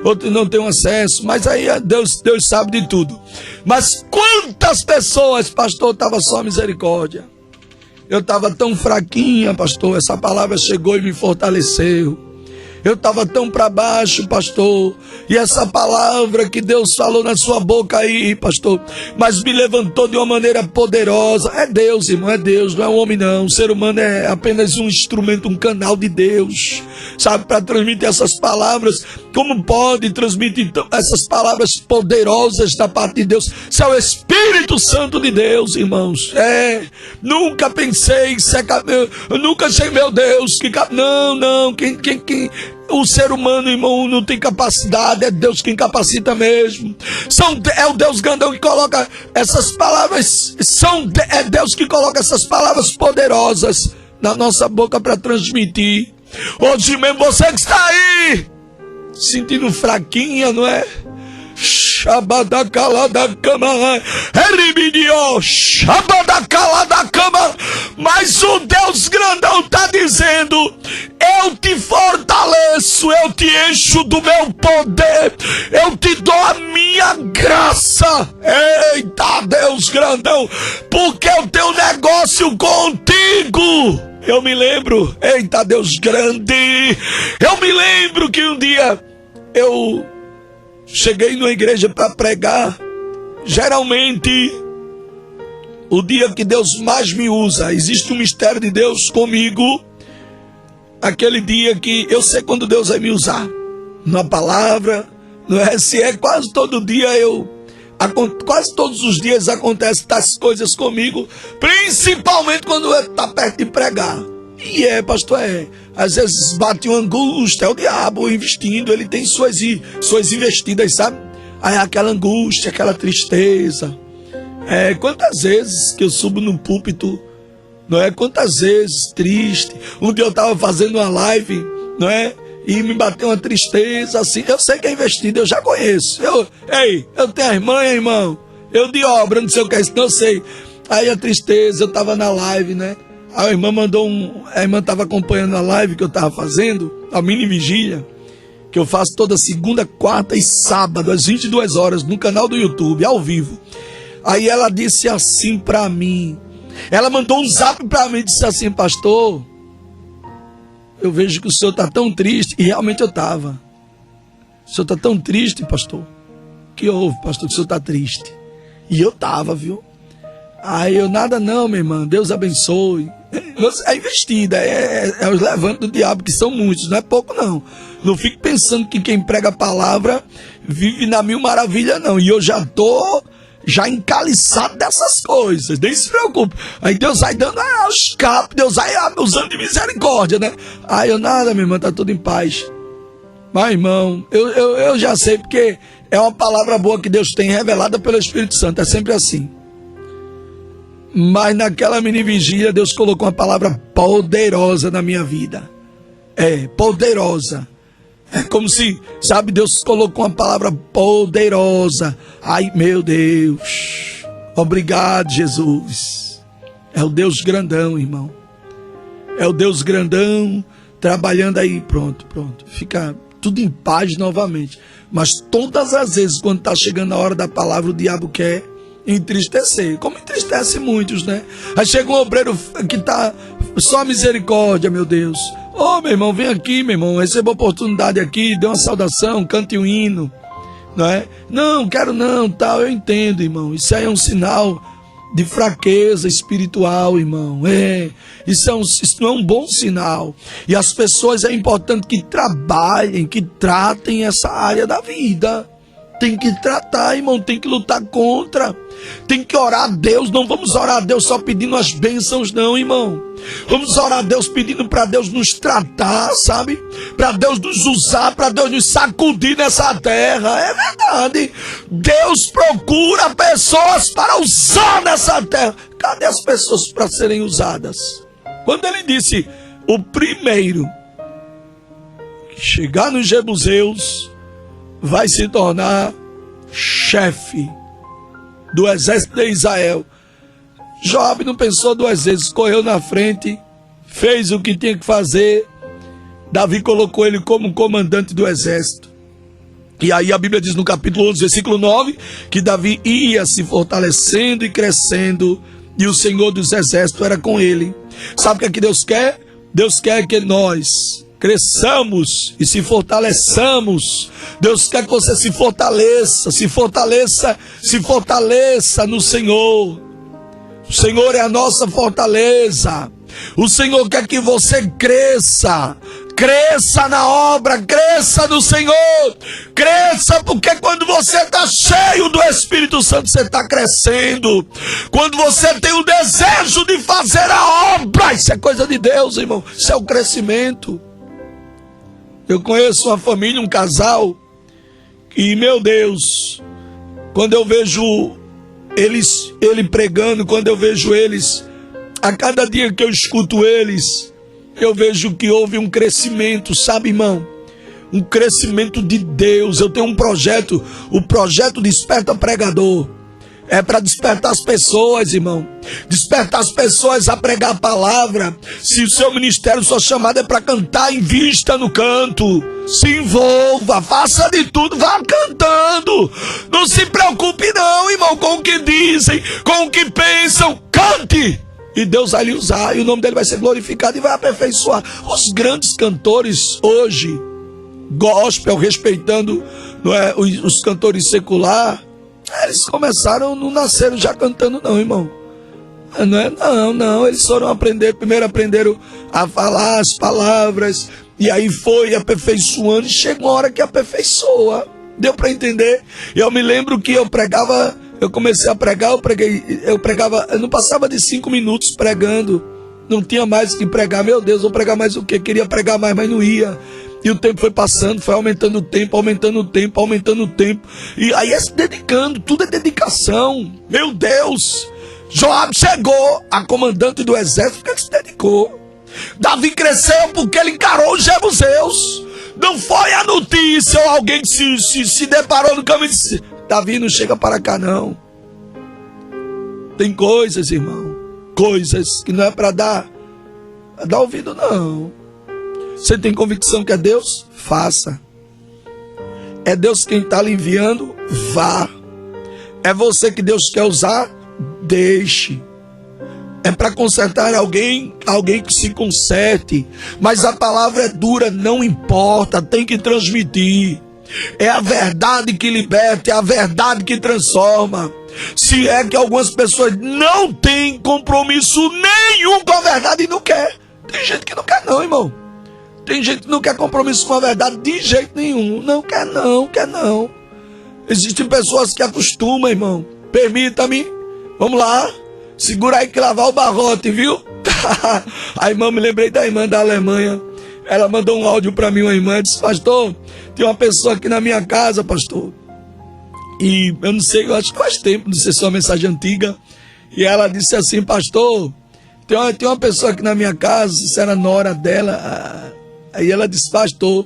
Outros não têm acesso, mas aí Deus sabe de tudo. Mas quantas pessoas, pastor, estava só misericórdia. Eu estava tão fraquinha, pastor, essa palavra chegou e me fortaleceu. Eu estava tão para baixo, pastor. E essa palavra que Deus falou na sua boca aí, pastor, mas me levantou de uma maneira poderosa. É Deus, irmão, é Deus, não é um homem não. O ser humano é apenas um instrumento, um canal de Deus, sabe, para transmitir essas palavras. Como pode transmitir essas palavras poderosas da parte de Deus? Se é o Espírito Santo de Deus, irmãos. Nunca pensei, eu nunca achei, meu Deus, que não, o ser humano, irmão, não tem capacidade, é Deus quem capacita mesmo. É o Deus grandão que coloca essas palavras, é Deus que coloca essas palavras poderosas na nossa boca para transmitir. Hoje mesmo, você que está aí, sentindo fraquinha, não é? Mas o Deus grandão está dizendo: eu te fortaleço, eu te encho do meu poder, eu te dou a minha graça. Eita, Deus grandão, porque eu tenho um negócio contigo. Eu me lembro, eita, Deus grande, eu me lembro que um dia eu cheguei numa igreja para pregar. Geralmente, o dia que Deus mais me usa, existe um mistério de Deus comigo. Aquele dia que eu sei quando Deus vai me usar, na palavra, não é? Se é quase todo dia quase todos os dias acontecem tais coisas comigo, principalmente quando está perto de pregar. E pastor, às vezes bate uma angústia, é o diabo investindo, ele tem suas investidas, sabe? Aí aquela angústia, aquela tristeza. Quantas vezes que eu subo no púlpito, não é? Quantas vezes triste. Um dia eu estava fazendo uma live, não é? E me bateu uma tristeza assim. Eu sei que é investido, eu já conheço. Eu tenho as mães, irmão. Eu de obra, não sei o que é isso, não sei. Aí a tristeza, eu estava na live, né? A irmã a irmã estava acompanhando a live que eu estava fazendo, a mini vigília, que eu faço toda segunda, quarta e sábado, às 22 horas, no canal do YouTube, ao vivo. Aí ela disse assim para mim, ela mandou um zap para mim e disse assim: pastor, eu vejo que o senhor está tão triste. E realmente eu estava. O senhor está tão triste, pastor. Que houve, pastor, que o senhor está triste? E eu estava, viu? Aí eu, nada não, minha irmã, Deus abençoe. É investida, é os levantes do diabo, que são muitos, não é pouco não. Não fique pensando que quem prega a palavra vive na mil maravilha, não. E eu já estou encaliçado dessas coisas, nem se preocupe. Aí Deus vai dando escape, Deus vai usando de misericórdia, né? Aí eu, nada, minha irmã, tá tudo em paz. Mas, irmão, eu já sei, porque é uma palavra boa que Deus tem, revelada pelo Espírito Santo, é sempre assim. Mas naquela mini vigília, Deus colocou uma palavra poderosa na minha vida. Poderosa. É como se, sabe, Deus colocou uma palavra poderosa. Ai, meu Deus. Obrigado, Jesus. É o Deus grandão, irmão. É o Deus grandão trabalhando aí. Pronto. Fica tudo em paz novamente. Mas todas as vezes, quando está chegando a hora da palavra, o diabo quer entristecer, como entristece muitos, né? Aí chega um obreiro que tá só misericórdia, meu Deus. Meu irmão, vem aqui, meu irmão, receba a oportunidade aqui, dê uma saudação, cante um hino, não é? Não, quero não, tal, eu entendo, irmão. Isso aí é um sinal de fraqueza espiritual, irmão. Isso não é um bom sinal. E as pessoas, é importante que trabalhem, que tratem essa área da vida. Tem que tratar, irmão, tem que lutar contra. Tem que orar a Deus. Não vamos orar a Deus só pedindo as bênçãos, não, irmão. Vamos orar a Deus pedindo para Deus nos tratar, sabe? Para Deus nos usar, para Deus nos sacudir nessa terra. É verdade. Deus procura pessoas para usar nessa terra. Cadê as pessoas para serem usadas? Quando ele disse, o primeiro que chegar nos Jebuseus vai se tornar chefe do exército de Israel. Joabe não pensou duas vezes, correu na frente, fez o que tinha que fazer. Davi colocou ele como comandante do exército. E aí a Bíblia diz no capítulo 11, versículo 9, que Davi ia se fortalecendo e crescendo, e o Senhor dos exércitos era com ele. Sabe o que é que Deus quer? Deus quer que nós cresçamos e se fortaleçamos. Deus quer que você se fortaleça no Senhor. O Senhor é a nossa fortaleza. O Senhor quer que você cresça na obra, cresça no Senhor, cresça, porque quando você está cheio do Espírito Santo, você está crescendo. Quando você tem o desejo de fazer a obra, isso é coisa de Deus, irmão, isso é o crescimento. Eu conheço uma família, um casal, e meu Deus, quando eu vejo ele pregando, quando eu vejo eles, a cada dia que eu escuto eles, eu vejo que houve um crescimento, sabe, irmão? Um crescimento de Deus. Eu tenho um projeto, o projeto Desperta Pregador. É para despertar as pessoas, irmão. Despertar as pessoas a pregar a palavra. Se o seu ministério, sua chamada é para cantar, invista no canto. Se envolva, faça de tudo, vá cantando. Não se preocupe não, irmão, com o que dizem, com o que pensam. Cante! E Deus vai lhe usar, e o nome dele vai ser glorificado e vai aperfeiçoar. Os grandes cantores hoje, gospel, respeitando, não é, os cantores secular, eles começaram, não nasceram já cantando não, irmão. Não, eles foram aprender, primeiro aprenderam a falar as palavras, e aí foi aperfeiçoando, e chega uma hora que aperfeiçoa. Deu para entender? Eu me lembro que eu pregava, eu comecei a pregar, eu pregava, eu não passava de 5 minutos pregando, não tinha mais o que pregar. Meu Deus, vou pregar mais o quê? Queria pregar mais, mas não ia. E o tempo foi passando, foi aumentando o tempo, e aí é se dedicando, tudo é dedicação. Meu Deus, Joabe chegou, a comandante do exército, porque ele se dedicou. Davi cresceu porque ele encarou os jebuseus. Não foi a notícia ou alguém que se deparou no caminho e disse: Davi, não chega para cá não. Tem coisas, irmão, coisas que não é para dar ouvido não. Você tem convicção que é Deus? Faça. É Deus quem está lhe enviando? Vá. É você que Deus quer usar? Deixe. É para consertar alguém que se conserte. Mas a palavra é dura, não importa, tem que transmitir. É a verdade que liberta, é a verdade que transforma. Se é que algumas pessoas não têm compromisso nenhum com a verdade e não quer. Tem gente que não quer não, irmão. Tem gente que não quer compromisso com a verdade de jeito nenhum. Não quer não. Existem pessoas que acostumam, irmão. Permita-me. Vamos lá. Segura aí que lá vai o barrote, viu? A irmã, me lembrei da irmã da Alemanha. Ela mandou um áudio para mim, uma irmã, disse: pastor, tem uma pessoa aqui na minha casa, pastor. E eu não sei, eu acho que faz tempo, não sei se é uma mensagem antiga. E ela disse assim: pastor, tem uma pessoa aqui na minha casa, isso era nora dela. Aí ela disse: pastor,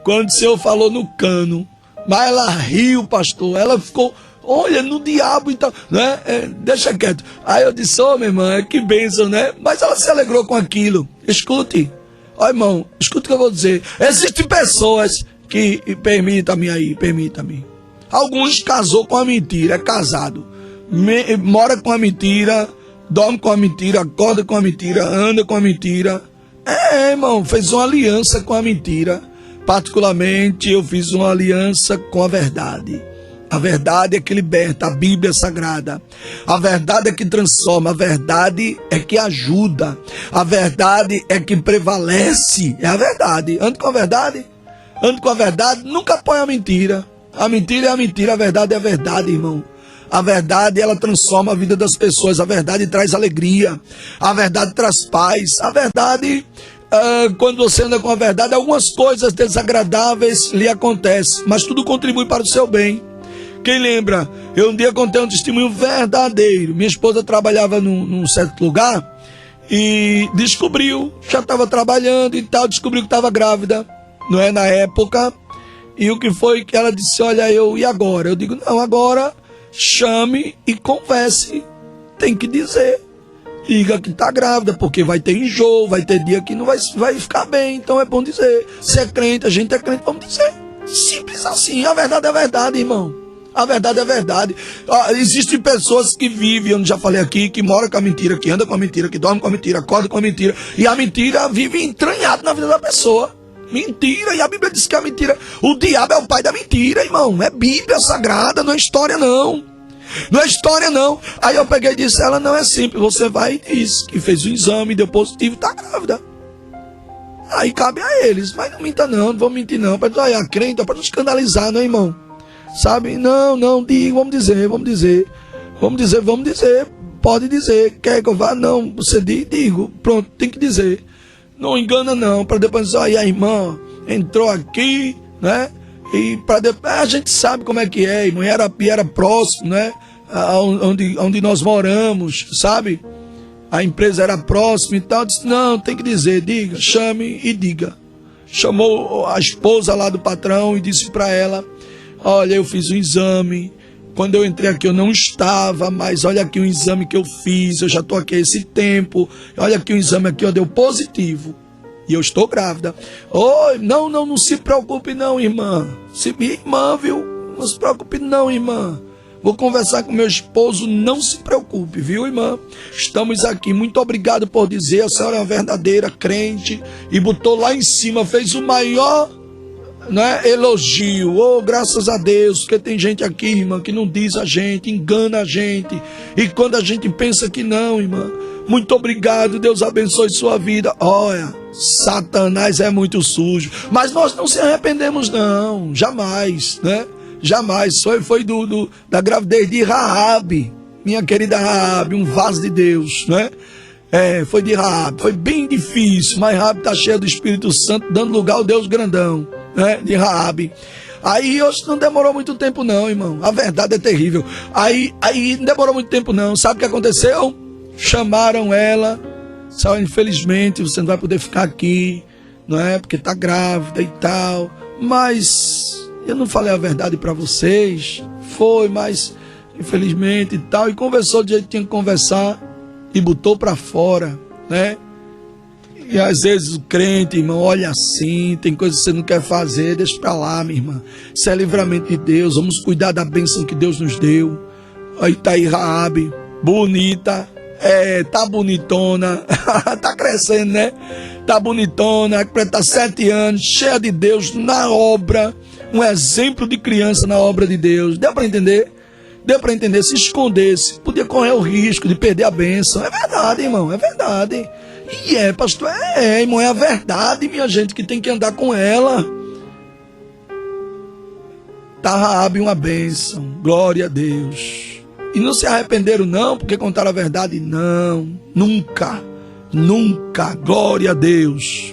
quando o senhor falou no cano, mas ela riu, pastor, ela ficou, olha, no diabo e tal, né? Deixa quieto. Aí eu disse: minha irmã, que bênção, né? Mas ela se alegrou com aquilo. Escute, irmão, escute o que eu vou dizer. Existem pessoas que, permita-me. Alguns casou com a mentira, é casado, mora com a mentira, dorme com a mentira, acorda com a mentira, anda com a mentira. Irmão, fez uma aliança com a mentira. Particularmente, eu fiz uma aliança com a verdade. A verdade é que liberta, a Bíblia é sagrada. A verdade é que transforma, a verdade é que ajuda. A verdade é que prevalece. É a verdade. Ande com a verdade. Ande com a verdade, nunca apoie a mentira. A mentira é a mentira, a verdade é a verdade, irmão. A verdade, ela transforma a vida das pessoas. A verdade traz alegria. A verdade traz paz. A verdade, quando você anda com a verdade, algumas coisas desagradáveis lhe acontecem, mas tudo contribui para o seu bem. Quem lembra? Eu um dia contei um testemunho verdadeiro. Minha esposa trabalhava num certo lugar e descobriu, já estava trabalhando e tal, descobriu que estava grávida, não é, na época. E o que foi que ela disse: olha, e agora? Eu digo: não, agora chame e converse. Tem que dizer. Diga que está grávida, porque vai ter enjoo, vai ter dia que não vai ficar bem. Então é bom dizer. Se é crente, a gente é crente, vamos dizer. Simples assim. A verdade é a verdade, irmão. A verdade é a verdade. Existem pessoas que vivem, eu já falei aqui, que moram com a mentira, que andam com a mentira, que dormem com a mentira, acordam com a mentira. E a mentira vive entranhada na vida da pessoa. Mentira, e a Bíblia diz que a mentira, o diabo é o pai da mentira, irmão. É Bíblia Sagrada, não é história não. Não é história não. Aí eu peguei e disse, ela não é simples, você vai e diz que fez o exame, deu positivo e tá grávida. Aí cabe a eles, mas não minta não vou mentir não, para a crente, para não escandalizar, não, irmão? Sabe? Não, diga, vamos dizer, pode dizer, quer que eu vá? Não, você digo, pronto, tem que dizer. Não engana não, para depois dizer, aí a irmã entrou aqui, né? E para depois, a gente sabe como é que é, irmão, era próximo, né? Onde nós moramos, sabe? A empresa era próxima e tal, disse, não, tem que dizer, diga, chame e diga. Chamou a esposa lá do patrão e disse para ela, olha, eu fiz um exame, quando eu entrei aqui eu não estava, mas olha aqui o exame que eu fiz, eu já estou aqui há esse tempo, olha aqui o exame aqui, ó, deu positivo, e eu estou grávida. Oi, não se preocupe não, irmã, minha irmã, viu, não se preocupe não, irmã. Vou conversar com meu esposo, não se preocupe, viu, irmã? Estamos aqui, muito obrigado por dizer, a senhora é uma verdadeira crente, e botou lá em cima, fez o maior, né, elogio. Oh, graças a Deus, porque tem gente aqui, irmã, que não diz a gente, engana a gente, e quando a gente pensa que não, irmã, muito obrigado, Deus abençoe sua vida. Olha, Satanás é muito sujo, mas nós não se arrependemos não, jamais, né? Jamais, foi da gravidez de Raabe, minha querida Raabe, um vaso de Deus, né? Foi de Raabe, foi bem difícil, mas Raabe está cheia do Espírito Santo, dando lugar ao Deus grandão, né? De Raabe. Aí hoje não demorou muito tempo não, irmão, a verdade é terrível. Aí não demorou muito tempo não, sabe o que aconteceu? Chamaram ela, só infelizmente você não vai poder ficar aqui, não é? Porque está grávida e tal, mas... eu não falei a verdade para vocês, mas infelizmente e tal, e conversou do jeito que tinha que conversar e botou para fora, né? E às vezes o crente, irmão, olha assim, tem coisas que você não quer fazer, deixa para lá, minha irmã. Isso é livramento de Deus, vamos cuidar da bênção que Deus nos deu. Aí tá aí Raabe, bonita, tá bonitona, tá crescendo, né? Tá bonitona, completa 7 anos, cheia de Deus na obra. Um exemplo de criança na obra de Deus. Deu para entender? Deu para entender. Se escondesse, podia correr o risco de perder a bênção. É verdade, irmão, é verdade. E pastor, irmão, é a verdade, minha gente, que tem que andar com ela. Tá Raabe uma bênção, glória a Deus. E não se arrependeram não, porque contaram a verdade? Não, nunca, glória a Deus.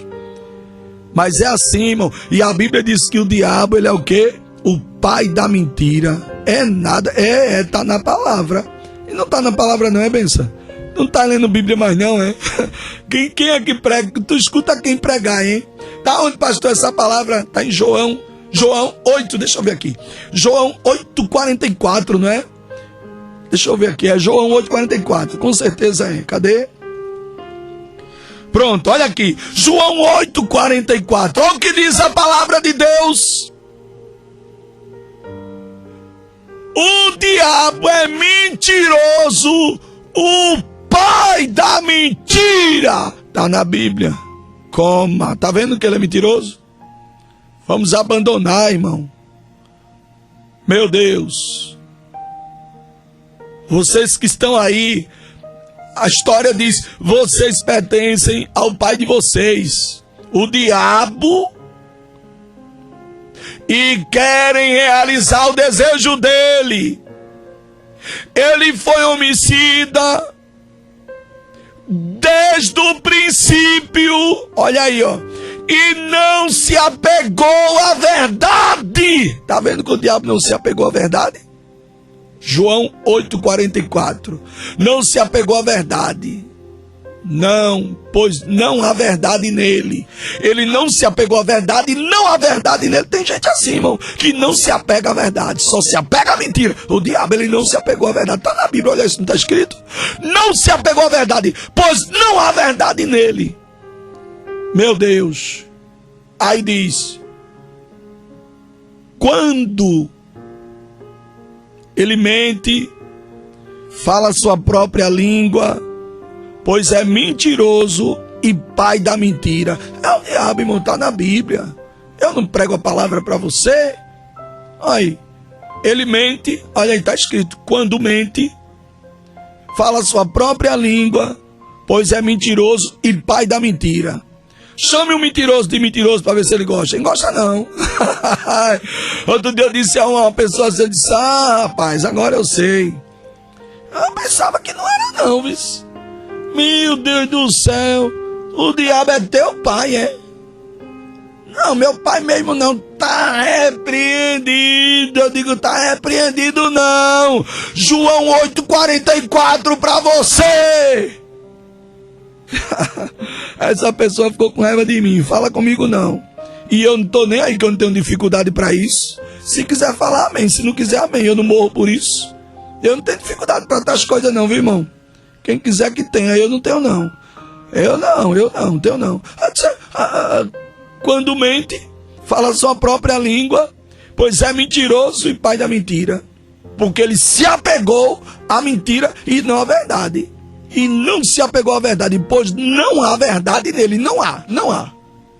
Mas é assim, irmão. E a Bíblia diz que o diabo, ele é o quê? O pai da mentira. É nada. Tá na palavra. E não tá na palavra não, benção? Não tá lendo Bíblia mais não, Quem é que prega? Tu escuta quem pregar, hein? Tá onde, pastor, essa palavra? Tá em João 8, deixa eu ver aqui. João 8,44, não é? Deixa eu ver aqui, é João 8,44. Com certeza é. Cadê? Pronto, olha aqui, João 8,44, olha o que diz a palavra de Deus. O diabo é mentiroso, o pai da mentira. Tá na Bíblia. Coma, tá vendo que ele é mentiroso? Vamos abandonar, irmão. Meu Deus. Vocês que estão aí, a história diz, vocês pertencem ao pai de vocês, o diabo, e querem realizar o desejo dele. Ele foi homicida desde o princípio, olha aí, ó, e não se apegou à verdade. Tá vendo que o diabo não se apegou à verdade? João 8,44. Não se apegou à verdade. Não, pois não há verdade nele. Ele não se apegou à verdade e não há verdade nele. Tem gente assim, irmão, que não se apega à verdade, só se apega à mentira. O diabo, ele não se apegou à verdade. Está na Bíblia, olha isso, não está escrito? Não se apegou à verdade, pois não há verdade nele. Meu Deus. Aí diz, quando ele mente, fala sua própria língua, pois é mentiroso e pai da mentira. É o diabo, irmão, está na Bíblia. Eu não prego a palavra para você. Aí, ele mente, olha aí, está escrito, quando mente, fala a sua própria língua, pois é mentiroso e pai da mentira. Chame um mentiroso de mentiroso para ver se ele gosta. Ele gosta não. Outro dia eu disse a uma pessoa assim, eu disse, rapaz, agora eu sei. Eu pensava que não era não, viu? Meu Deus do céu, o diabo é teu pai, é? Não, meu pai mesmo não, tá repreendido. Eu digo, tá repreendido não. João 8,44 para você. Essa pessoa ficou com raiva de mim, fala comigo não. E eu não tô nem aí, que eu não tenho dificuldade para isso. Se quiser falar, amém. Se não quiser, amém. Eu não morro por isso. Eu não tenho dificuldade para outras coisas não, viu, irmão? Quem quiser que tenha, eu não tenho não. Eu não tenho não. Quando mente, fala a sua própria língua, pois é mentiroso e pai da mentira. Porque ele se apegou à mentira e não à verdade. E não se apegou à verdade, pois não há verdade nele. Não há.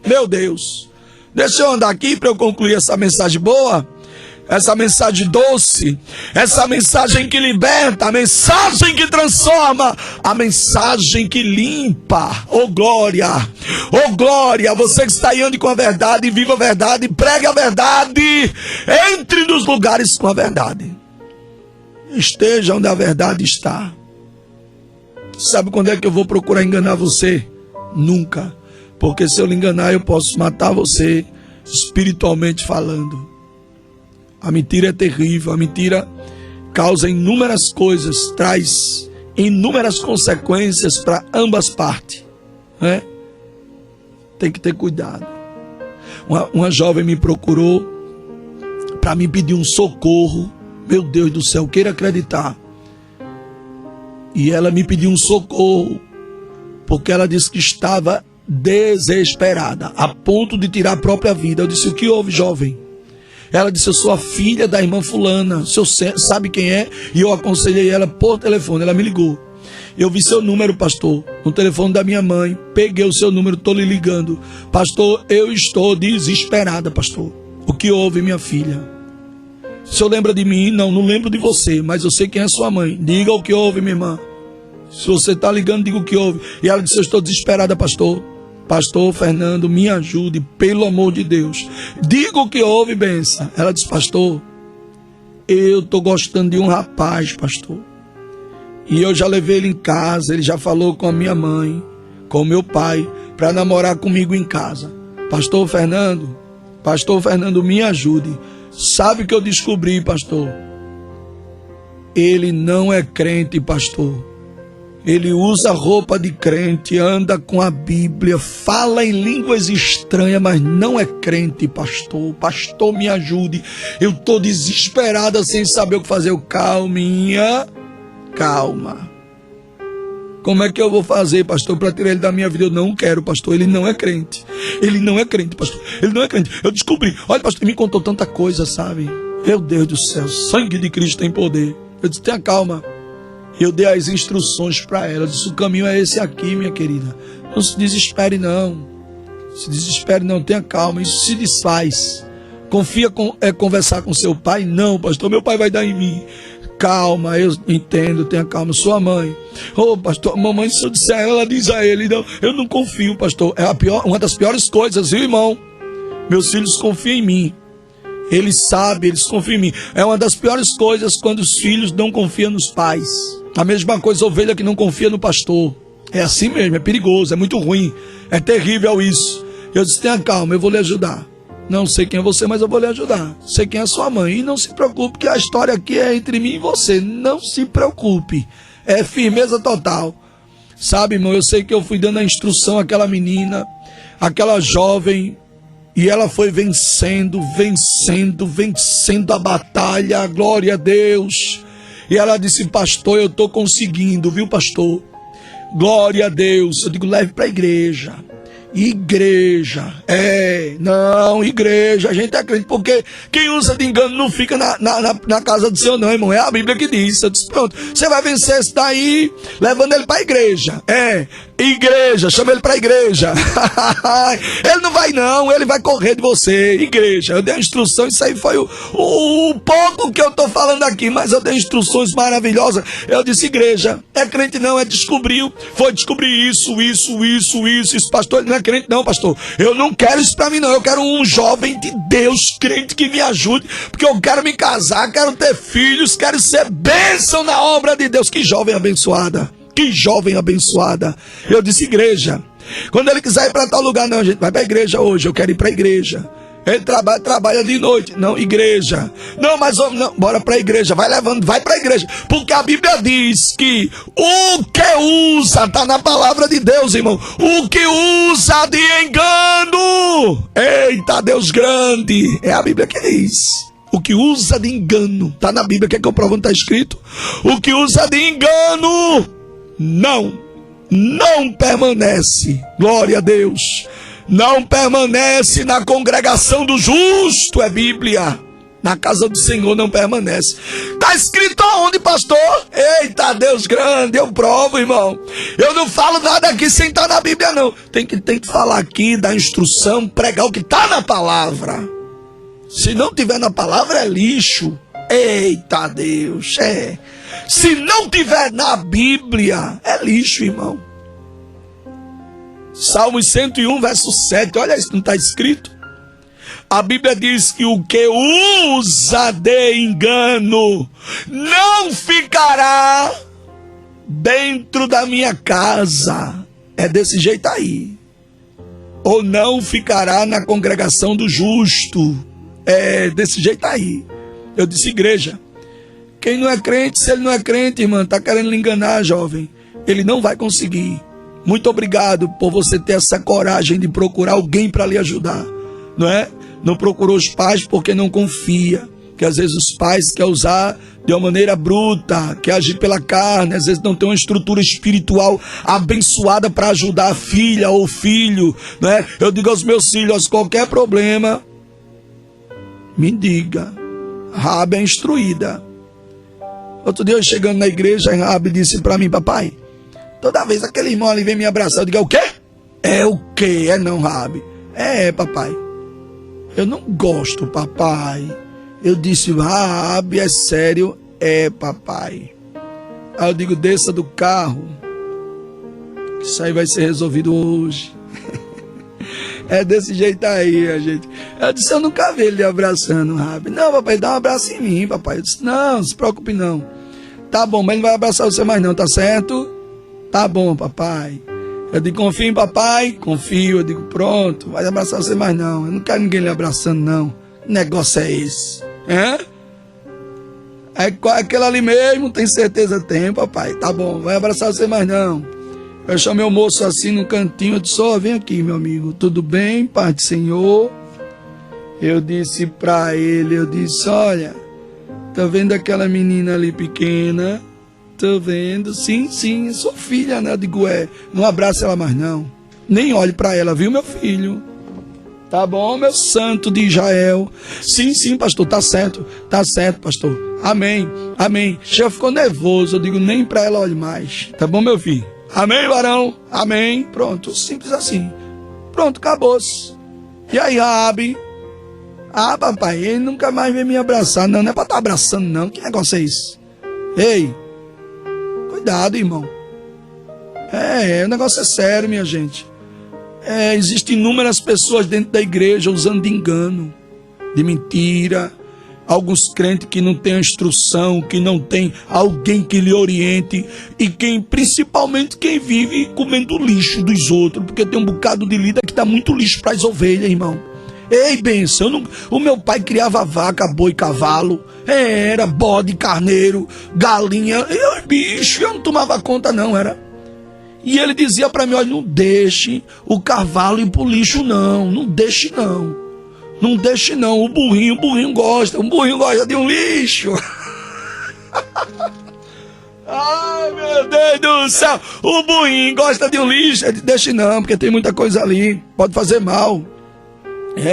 Meu Deus. Deixa eu andar aqui para eu concluir essa mensagem boa. Essa mensagem doce, essa mensagem que liberta, a mensagem que transforma, a mensagem que limpa. Oh glória, você que está aí, ande com a verdade, viva a verdade, pregue a verdade, entre nos lugares com a verdade, esteja onde a verdade está. Sabe quando é que eu vou procurar enganar você? Nunca, porque se eu lhe enganar eu posso matar você, espiritualmente falando. A mentira é terrível, a mentira causa inúmeras coisas, traz inúmeras consequências para ambas partes, né? Tem que ter cuidado. Uma jovem me procurou para me pedir um socorro, meu Deus do céu, queira acreditar. E ela me pediu um socorro, porque ela disse que estava desesperada, a ponto de tirar a própria vida. Eu disse, o que houve, jovem? Ela disse, eu sou a filha da irmã fulana, o senhor sabe quem é? E eu aconselhei ela por telefone, ela me ligou. Eu vi seu número, pastor, no telefone da minha mãe, peguei o seu número, estou lhe ligando. Pastor, eu estou desesperada, pastor. O que houve, minha filha? O senhor lembra de mim? Não lembro de você, mas eu sei quem é sua mãe. Diga o que houve, minha irmã. Se você está ligando, diga o que houve. E ela disse, eu estou desesperada, pastor. Pastor Fernando, me ajude, pelo amor de Deus. Diga o que houve, benção. Ela disse, pastor, eu estou gostando de um rapaz, pastor. E eu já levei ele em casa, ele já falou com a minha mãe, com o meu pai, para namorar comigo em casa. Pastor Fernando, me ajude. Sabe o que eu descobri, pastor? Ele não é crente, pastor. Ele usa roupa de crente, anda com a Bíblia, fala em línguas estranhas, mas não é crente, pastor. Pastor, me ajude. Eu estou desesperada sem saber o que fazer. Calma. Como é que eu vou fazer, pastor, para tirar ele da minha vida? Eu não quero, pastor. Ele não é crente. Pastor. Ele não é crente. Eu descobri. Olha, pastor, ele me contou tanta coisa, sabe? Meu Deus do céu, sangue de Cristo tem poder. Eu disse, tenha calma. Eu dei as instruções para ela. Eu disse, o caminho é esse aqui, minha querida. Não se desespere não. Tenha calma. Isso se desfaz. Confia conversar com seu pai? Não, pastor, meu pai vai dar em mim. Calma, eu entendo, tenha calma. Sua mãe. Pastor, mamãe, se eu disser, ela diz a ele, não, eu não confio, pastor. É uma das piores coisas, viu, irmão? Meus filhos confiam em mim. Eles sabem, eles confiam em mim. É uma das piores coisas quando os filhos não confiam nos pais. A mesma coisa, a ovelha que não confia no pastor. É assim mesmo, é perigoso, é muito ruim. É terrível isso. Eu disse, tenha calma, eu vou lhe ajudar. Não sei quem é você, mas eu vou lhe ajudar. Sei quem é sua mãe. E não se preocupe, que a história aqui é entre mim e você. Não se preocupe. É firmeza total. Sabe, irmão, eu sei que eu fui dando a instrução àquela menina, àquela jovem, e ela foi vencendo a batalha, glória a Deus. E ela disse, pastor, eu estou conseguindo, viu, pastor? Glória a Deus. Eu digo, leve para a igreja. Igreja, igreja, a gente acredita, porque quem usa de engano não fica na casa do Senhor não, irmão, é a Bíblia que diz. Eu disse, pronto, você vai vencer esse daí, levando ele para a igreja, Igreja, chama ele pra igreja. Ele não vai não, ele vai correr de você. Igreja, eu dei a instrução, isso aí foi o pouco que eu tô falando aqui, mas eu dei instruções maravilhosas. Eu disse, igreja, é crente não, foi descobrir isso, pastor, ele não é crente não, pastor. Eu não quero isso pra mim não, eu quero um jovem de Deus, crente que me ajude, porque eu quero me casar, quero ter filhos, quero ser bênção na obra de Deus. Que jovem abençoada. Que jovem abençoada. Eu disse, igreja, quando ele quiser ir para tal lugar, não, gente, vai para a igreja hoje, eu quero ir para a igreja. Ele trabalha de noite, não, igreja. Não, mas não, bora para a igreja, vai levando, vai para a igreja. Porque a Bíblia diz que o que usa, tá na palavra de Deus, irmão, o que usa de engano, eita, Deus grande, é a Bíblia que diz. O que usa de engano, tá na Bíblia, quer que eu provo onde está escrito? O que usa de engano, não permanece, glória a Deus, não permanece na congregação do justo, é Bíblia, na casa do Senhor não permanece. Está escrito aonde, pastor? Eita, Deus grande, eu provo, irmão. Eu não falo nada aqui sem estar na Bíblia, não. Tem que falar aqui, dar instrução, pregar o que está na palavra. Se não tiver na palavra, é lixo. Eita Deus, é. Se não tiver na Bíblia, é lixo, irmão. Salmos 101, verso 7, olha isso, não está escrito? A Bíblia diz que o que usa de engano não ficará dentro da minha casa. É desse jeito aí. Ou não ficará na congregação do justo. É desse jeito aí. Eu disse, igreja, quem não é crente, se ele não é crente, irmão, tá querendo lhe enganar, jovem, ele não vai conseguir. Muito obrigado por você ter essa coragem de procurar alguém para lhe ajudar, não é? Não procurou os pais porque não confia, que às vezes os pais querem usar de uma maneira bruta, quer agir pela carne, às vezes não tem uma estrutura espiritual abençoada para ajudar a filha ou o filho, não é? Eu digo aos meus filhos, qualquer problema, me diga. Rabi é instruída. Outro dia eu chegando na igreja, a Rabi disse para mim, papai, toda vez aquele irmão ali vem me abraçar, eu digo, é o quê? É o quê? É não, Rabi. É, papai. Eu não gosto, papai. Eu disse, Rabi, é sério? É, papai. Aí eu digo, desça do carro. Isso aí vai ser resolvido hoje. É desse jeito aí, a gente. Eu disse, eu nunca vi ele abraçando o Rabi. Não, papai, dá um abraço em mim, papai. Eu disse, não se preocupe não. Tá bom, mas ele não vai abraçar você mais não, tá certo? Tá bom, papai. Eu digo, confio em papai? Confio. Eu digo, pronto, vai abraçar você mais não. Eu não quero ninguém lhe abraçando não. Que negócio é esse? É aquele ali mesmo, tem certeza? Tem, papai. Tá bom, vai abraçar você mais não. Eu chamei o moço assim no cantinho, eu disse, ó, vem aqui, meu amigo, tudo bem, Pai do Senhor? Eu disse pra ele, olha, tá vendo aquela menina ali pequena? Tô vendo, sim, sua filha, né? Eu digo, não abraça ela mais não, nem olhe pra ela, viu, meu filho? Tá bom, meu santo de Israel? Sim, pastor, tá certo, pastor, amém. Já ficou nervoso, eu digo, nem pra ela olhe mais, tá bom, meu filho? Amém, varão? Amém. Pronto, simples assim. Pronto, acabou-se. E aí, Rabi? Ah, papai, ele nunca mais vem me abraçar. Não é pra estar abraçando, não. Que negócio é isso? Ei, cuidado, irmão. O negócio é sério, minha gente. Existem inúmeras pessoas dentro da igreja usando de engano, de mentira. Alguns crentes que não têm a instrução, que não tem alguém que lhe oriente, e principalmente quem vive comendo lixo dos outros, porque tem um bocado de líder que dá muito lixo para as ovelhas, irmão. Ei, benção, o meu pai criava vaca, boi, cavalo, era bode, carneiro, galinha, bicho, eu não tomava conta não, era. E ele dizia para mim, olha, não deixe o cavalo ir pro lixo não deixe não. Não deixe não, o burrinho gosta de um lixo. Ai, meu Deus do céu, o burrinho gosta de um lixo. Deixe não, porque tem muita coisa ali, pode fazer mal.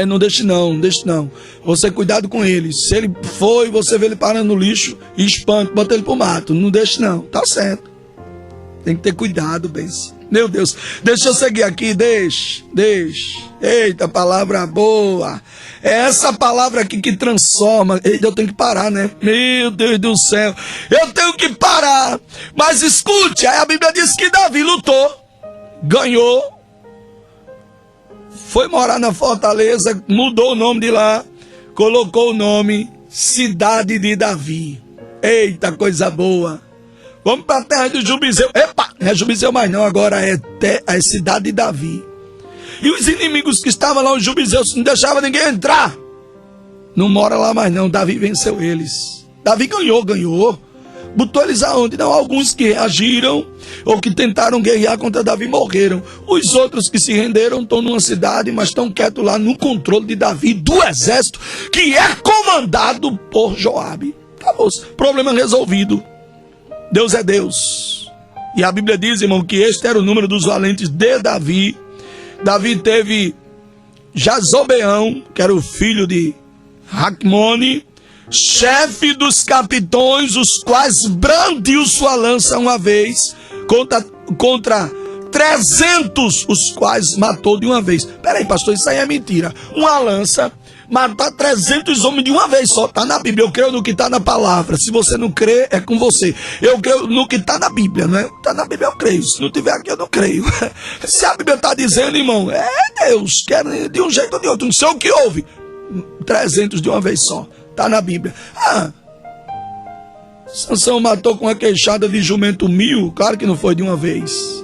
Não deixe não. Você cuidado com ele. Se ele for e você vê ele parando no lixo, espante, bota ele pro mato. Não deixe não, tá certo. Tem que ter cuidado, benção. Meu Deus, deixa eu seguir aqui, deixa. Eita, palavra boa. É essa palavra aqui que transforma. Eita, eu tenho que parar, né? Meu Deus do céu, eu tenho que parar. Mas escute, aí a Bíblia diz que Davi lutou, ganhou, foi morar na fortaleza, mudou o nome de lá, colocou o nome Cidade de Davi. Eita, coisa boa. Vamos para a terra de Jubizeu. Epa, não é Jubizeu mais não, agora é Cidade de Davi. E os inimigos que estavam lá em Jubizeu não deixavam ninguém entrar. Não mora lá mais não, Davi venceu eles. Davi ganhou. Botou eles aonde? Não, alguns que reagiram ou que tentaram guerrear contra Davi morreram. Os outros que se renderam estão numa cidade, mas estão quietos lá no controle de Davi, do exército, que é comandado por Joabe. Acabou, problema resolvido. Deus é Deus. E a Bíblia diz, irmão, que este era o número dos valentes de Davi. Davi teve Jazobeão, que era o filho de Racmone, chefe dos capitões, os quais brandiu sua lança uma vez contra 300, os quais matou de uma vez. Peraí, pastor, isso aí é mentira. Uma lança matar 300 homens de uma vez só. Está na Bíblia. Eu creio no que está na palavra. Se você não crê, é com você. Eu creio no que está na Bíblia, né? Está na Bíblia, eu creio. Se não tiver aqui, eu não creio. Se a Bíblia está dizendo, irmão, é Deus. Quer de um jeito ou de outro. Não sei o que houve. 300 de uma vez só. Está na Bíblia. Sansão matou com a queixada de jumento 1000. Claro que não foi de uma vez.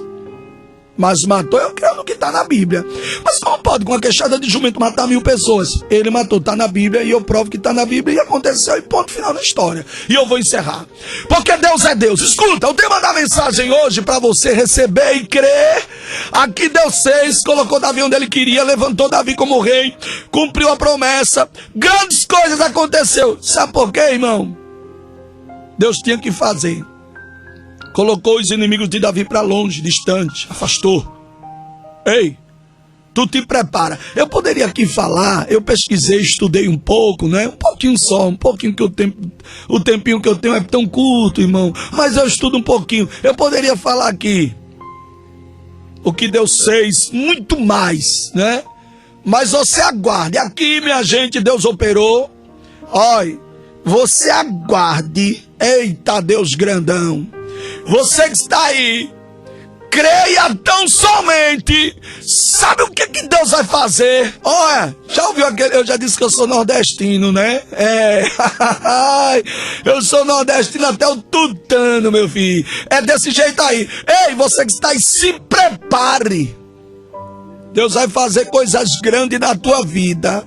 Mas matou, eu creio no que está na Bíblia. Mas como pode com a queixada de jumento matar 1000 pessoas? Ele matou, está na Bíblia, e eu provo que está na Bíblia, e aconteceu, e ponto final na história. E eu vou encerrar. Porque Deus é Deus. Escuta, o tema da mensagem hoje, para você receber e crer, aqui Deus fez, colocou Davi onde ele queria, levantou Davi como rei, cumpriu a promessa, grandes coisas aconteceu. Sabe por quê, irmão? Deus tinha que fazer. Colocou os inimigos de Davi para longe, distante, afastou. Ei, tu te prepara. Eu poderia aqui falar, eu pesquisei, estudei um pouco, né? Um pouquinho só, um pouquinho que o tempinho que eu tenho é tão curto, irmão. Mas eu estudo um pouquinho. Eu poderia falar aqui o que Deus fez, muito mais, né? Mas você aguarde. Aqui, minha gente, Deus operou. Olha, você aguarde. Eita, Deus grandão. Você que está aí, creia tão somente. Sabe o que Deus vai fazer? Olha, já ouviu aquele? Eu já disse que eu sou nordestino, né? Eu sou nordestino até o tutano, meu filho. É desse jeito aí. Ei, você que está aí, se prepare. Deus vai fazer coisas grandes na tua vida.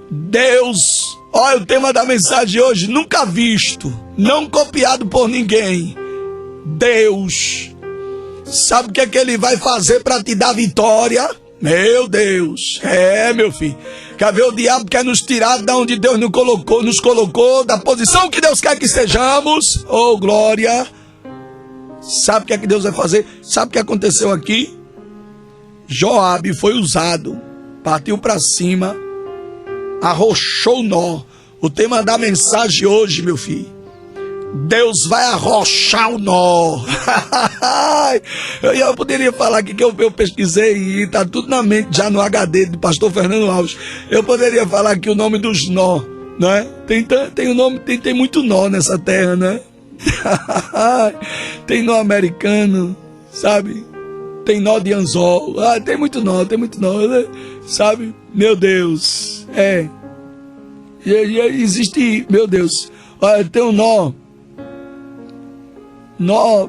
Deus, olha o tema da mensagem hoje, nunca visto, não copiado por ninguém. Deus, sabe o que é que ele vai fazer para te dar vitória? Meu Deus, meu filho. Quer ver? O diabo quer nos tirar da onde Deus nos colocou, da posição que Deus quer que estejamos. Oh, glória. Sabe o que é que Deus vai fazer? Sabe o que aconteceu aqui? Joabe foi usado, partiu para cima, arrochou o nó. O tema da mensagem hoje, meu filho, Deus vai arrochar o nó. Eu poderia falar aqui que eu pesquisei e está tudo na mente, já no HD do pastor Fernando Alves. Eu poderia falar aqui o nome dos nó, né? Tem o nome, tem muito nó nessa terra, né? Tem nó americano, sabe? Tem nó de anzol. Tem muito nó, né? Sabe? Meu Deus. E existe, meu Deus. Olha, tem um nó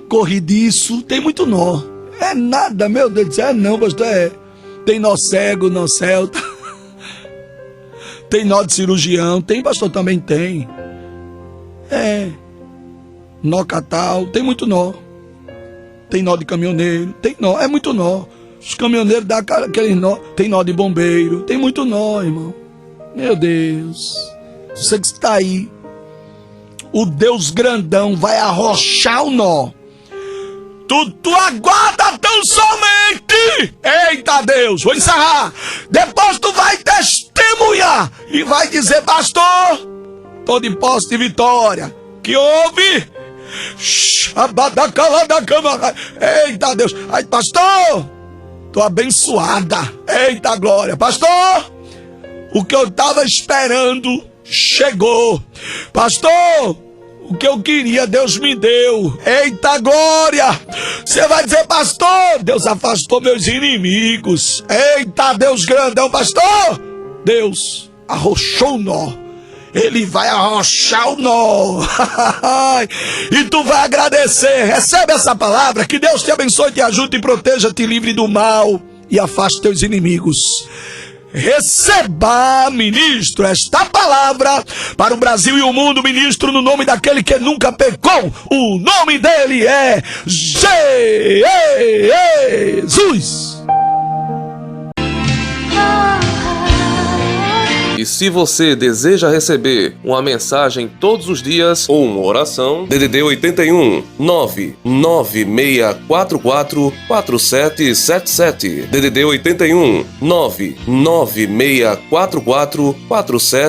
corridiço, tem muito nó. É nada, meu Deus do céu, não, pastor, tem nó cego, nó celta. Tem nó de cirurgião, tem, pastor, também tem. Nó catal, tem muito nó. Tem nó de caminhoneiro, tem nó, é muito nó. Os caminhoneiros dão aquele nó, tem nó de bombeiro, tem muito nó, irmão. Meu Deus, você que está aí, o Deus grandão vai arrochar o nó. Tu aguarda tão somente. Eita Deus, vou encerrar. Depois tu vai testemunhar e vai dizer: pastor, tô de posse de vitória. Que houve? Eita Deus. Aí, pastor, tô abençoada. Eita glória. Pastor, o que eu tava esperando chegou. Pastor, o que eu queria, Deus me deu. Eita glória. Você vai dizer, pastor, Deus afastou meus inimigos. Eita Deus grandão, pastor, Deus arrochou o nó. Ele vai arrochar o nó. E tu vai agradecer. Recebe essa palavra. Que Deus te abençoe, te ajude, te proteja, te livre do mal e afaste teus inimigos. Receba, ministro, esta palavra para o Brasil e o mundo, ministro, no nome daquele que nunca pecou. O nome dele é Jesus. E se você deseja receber uma mensagem todos os dias ou uma oração, DDD 81 99644 4777. DDD 81 99644 4777.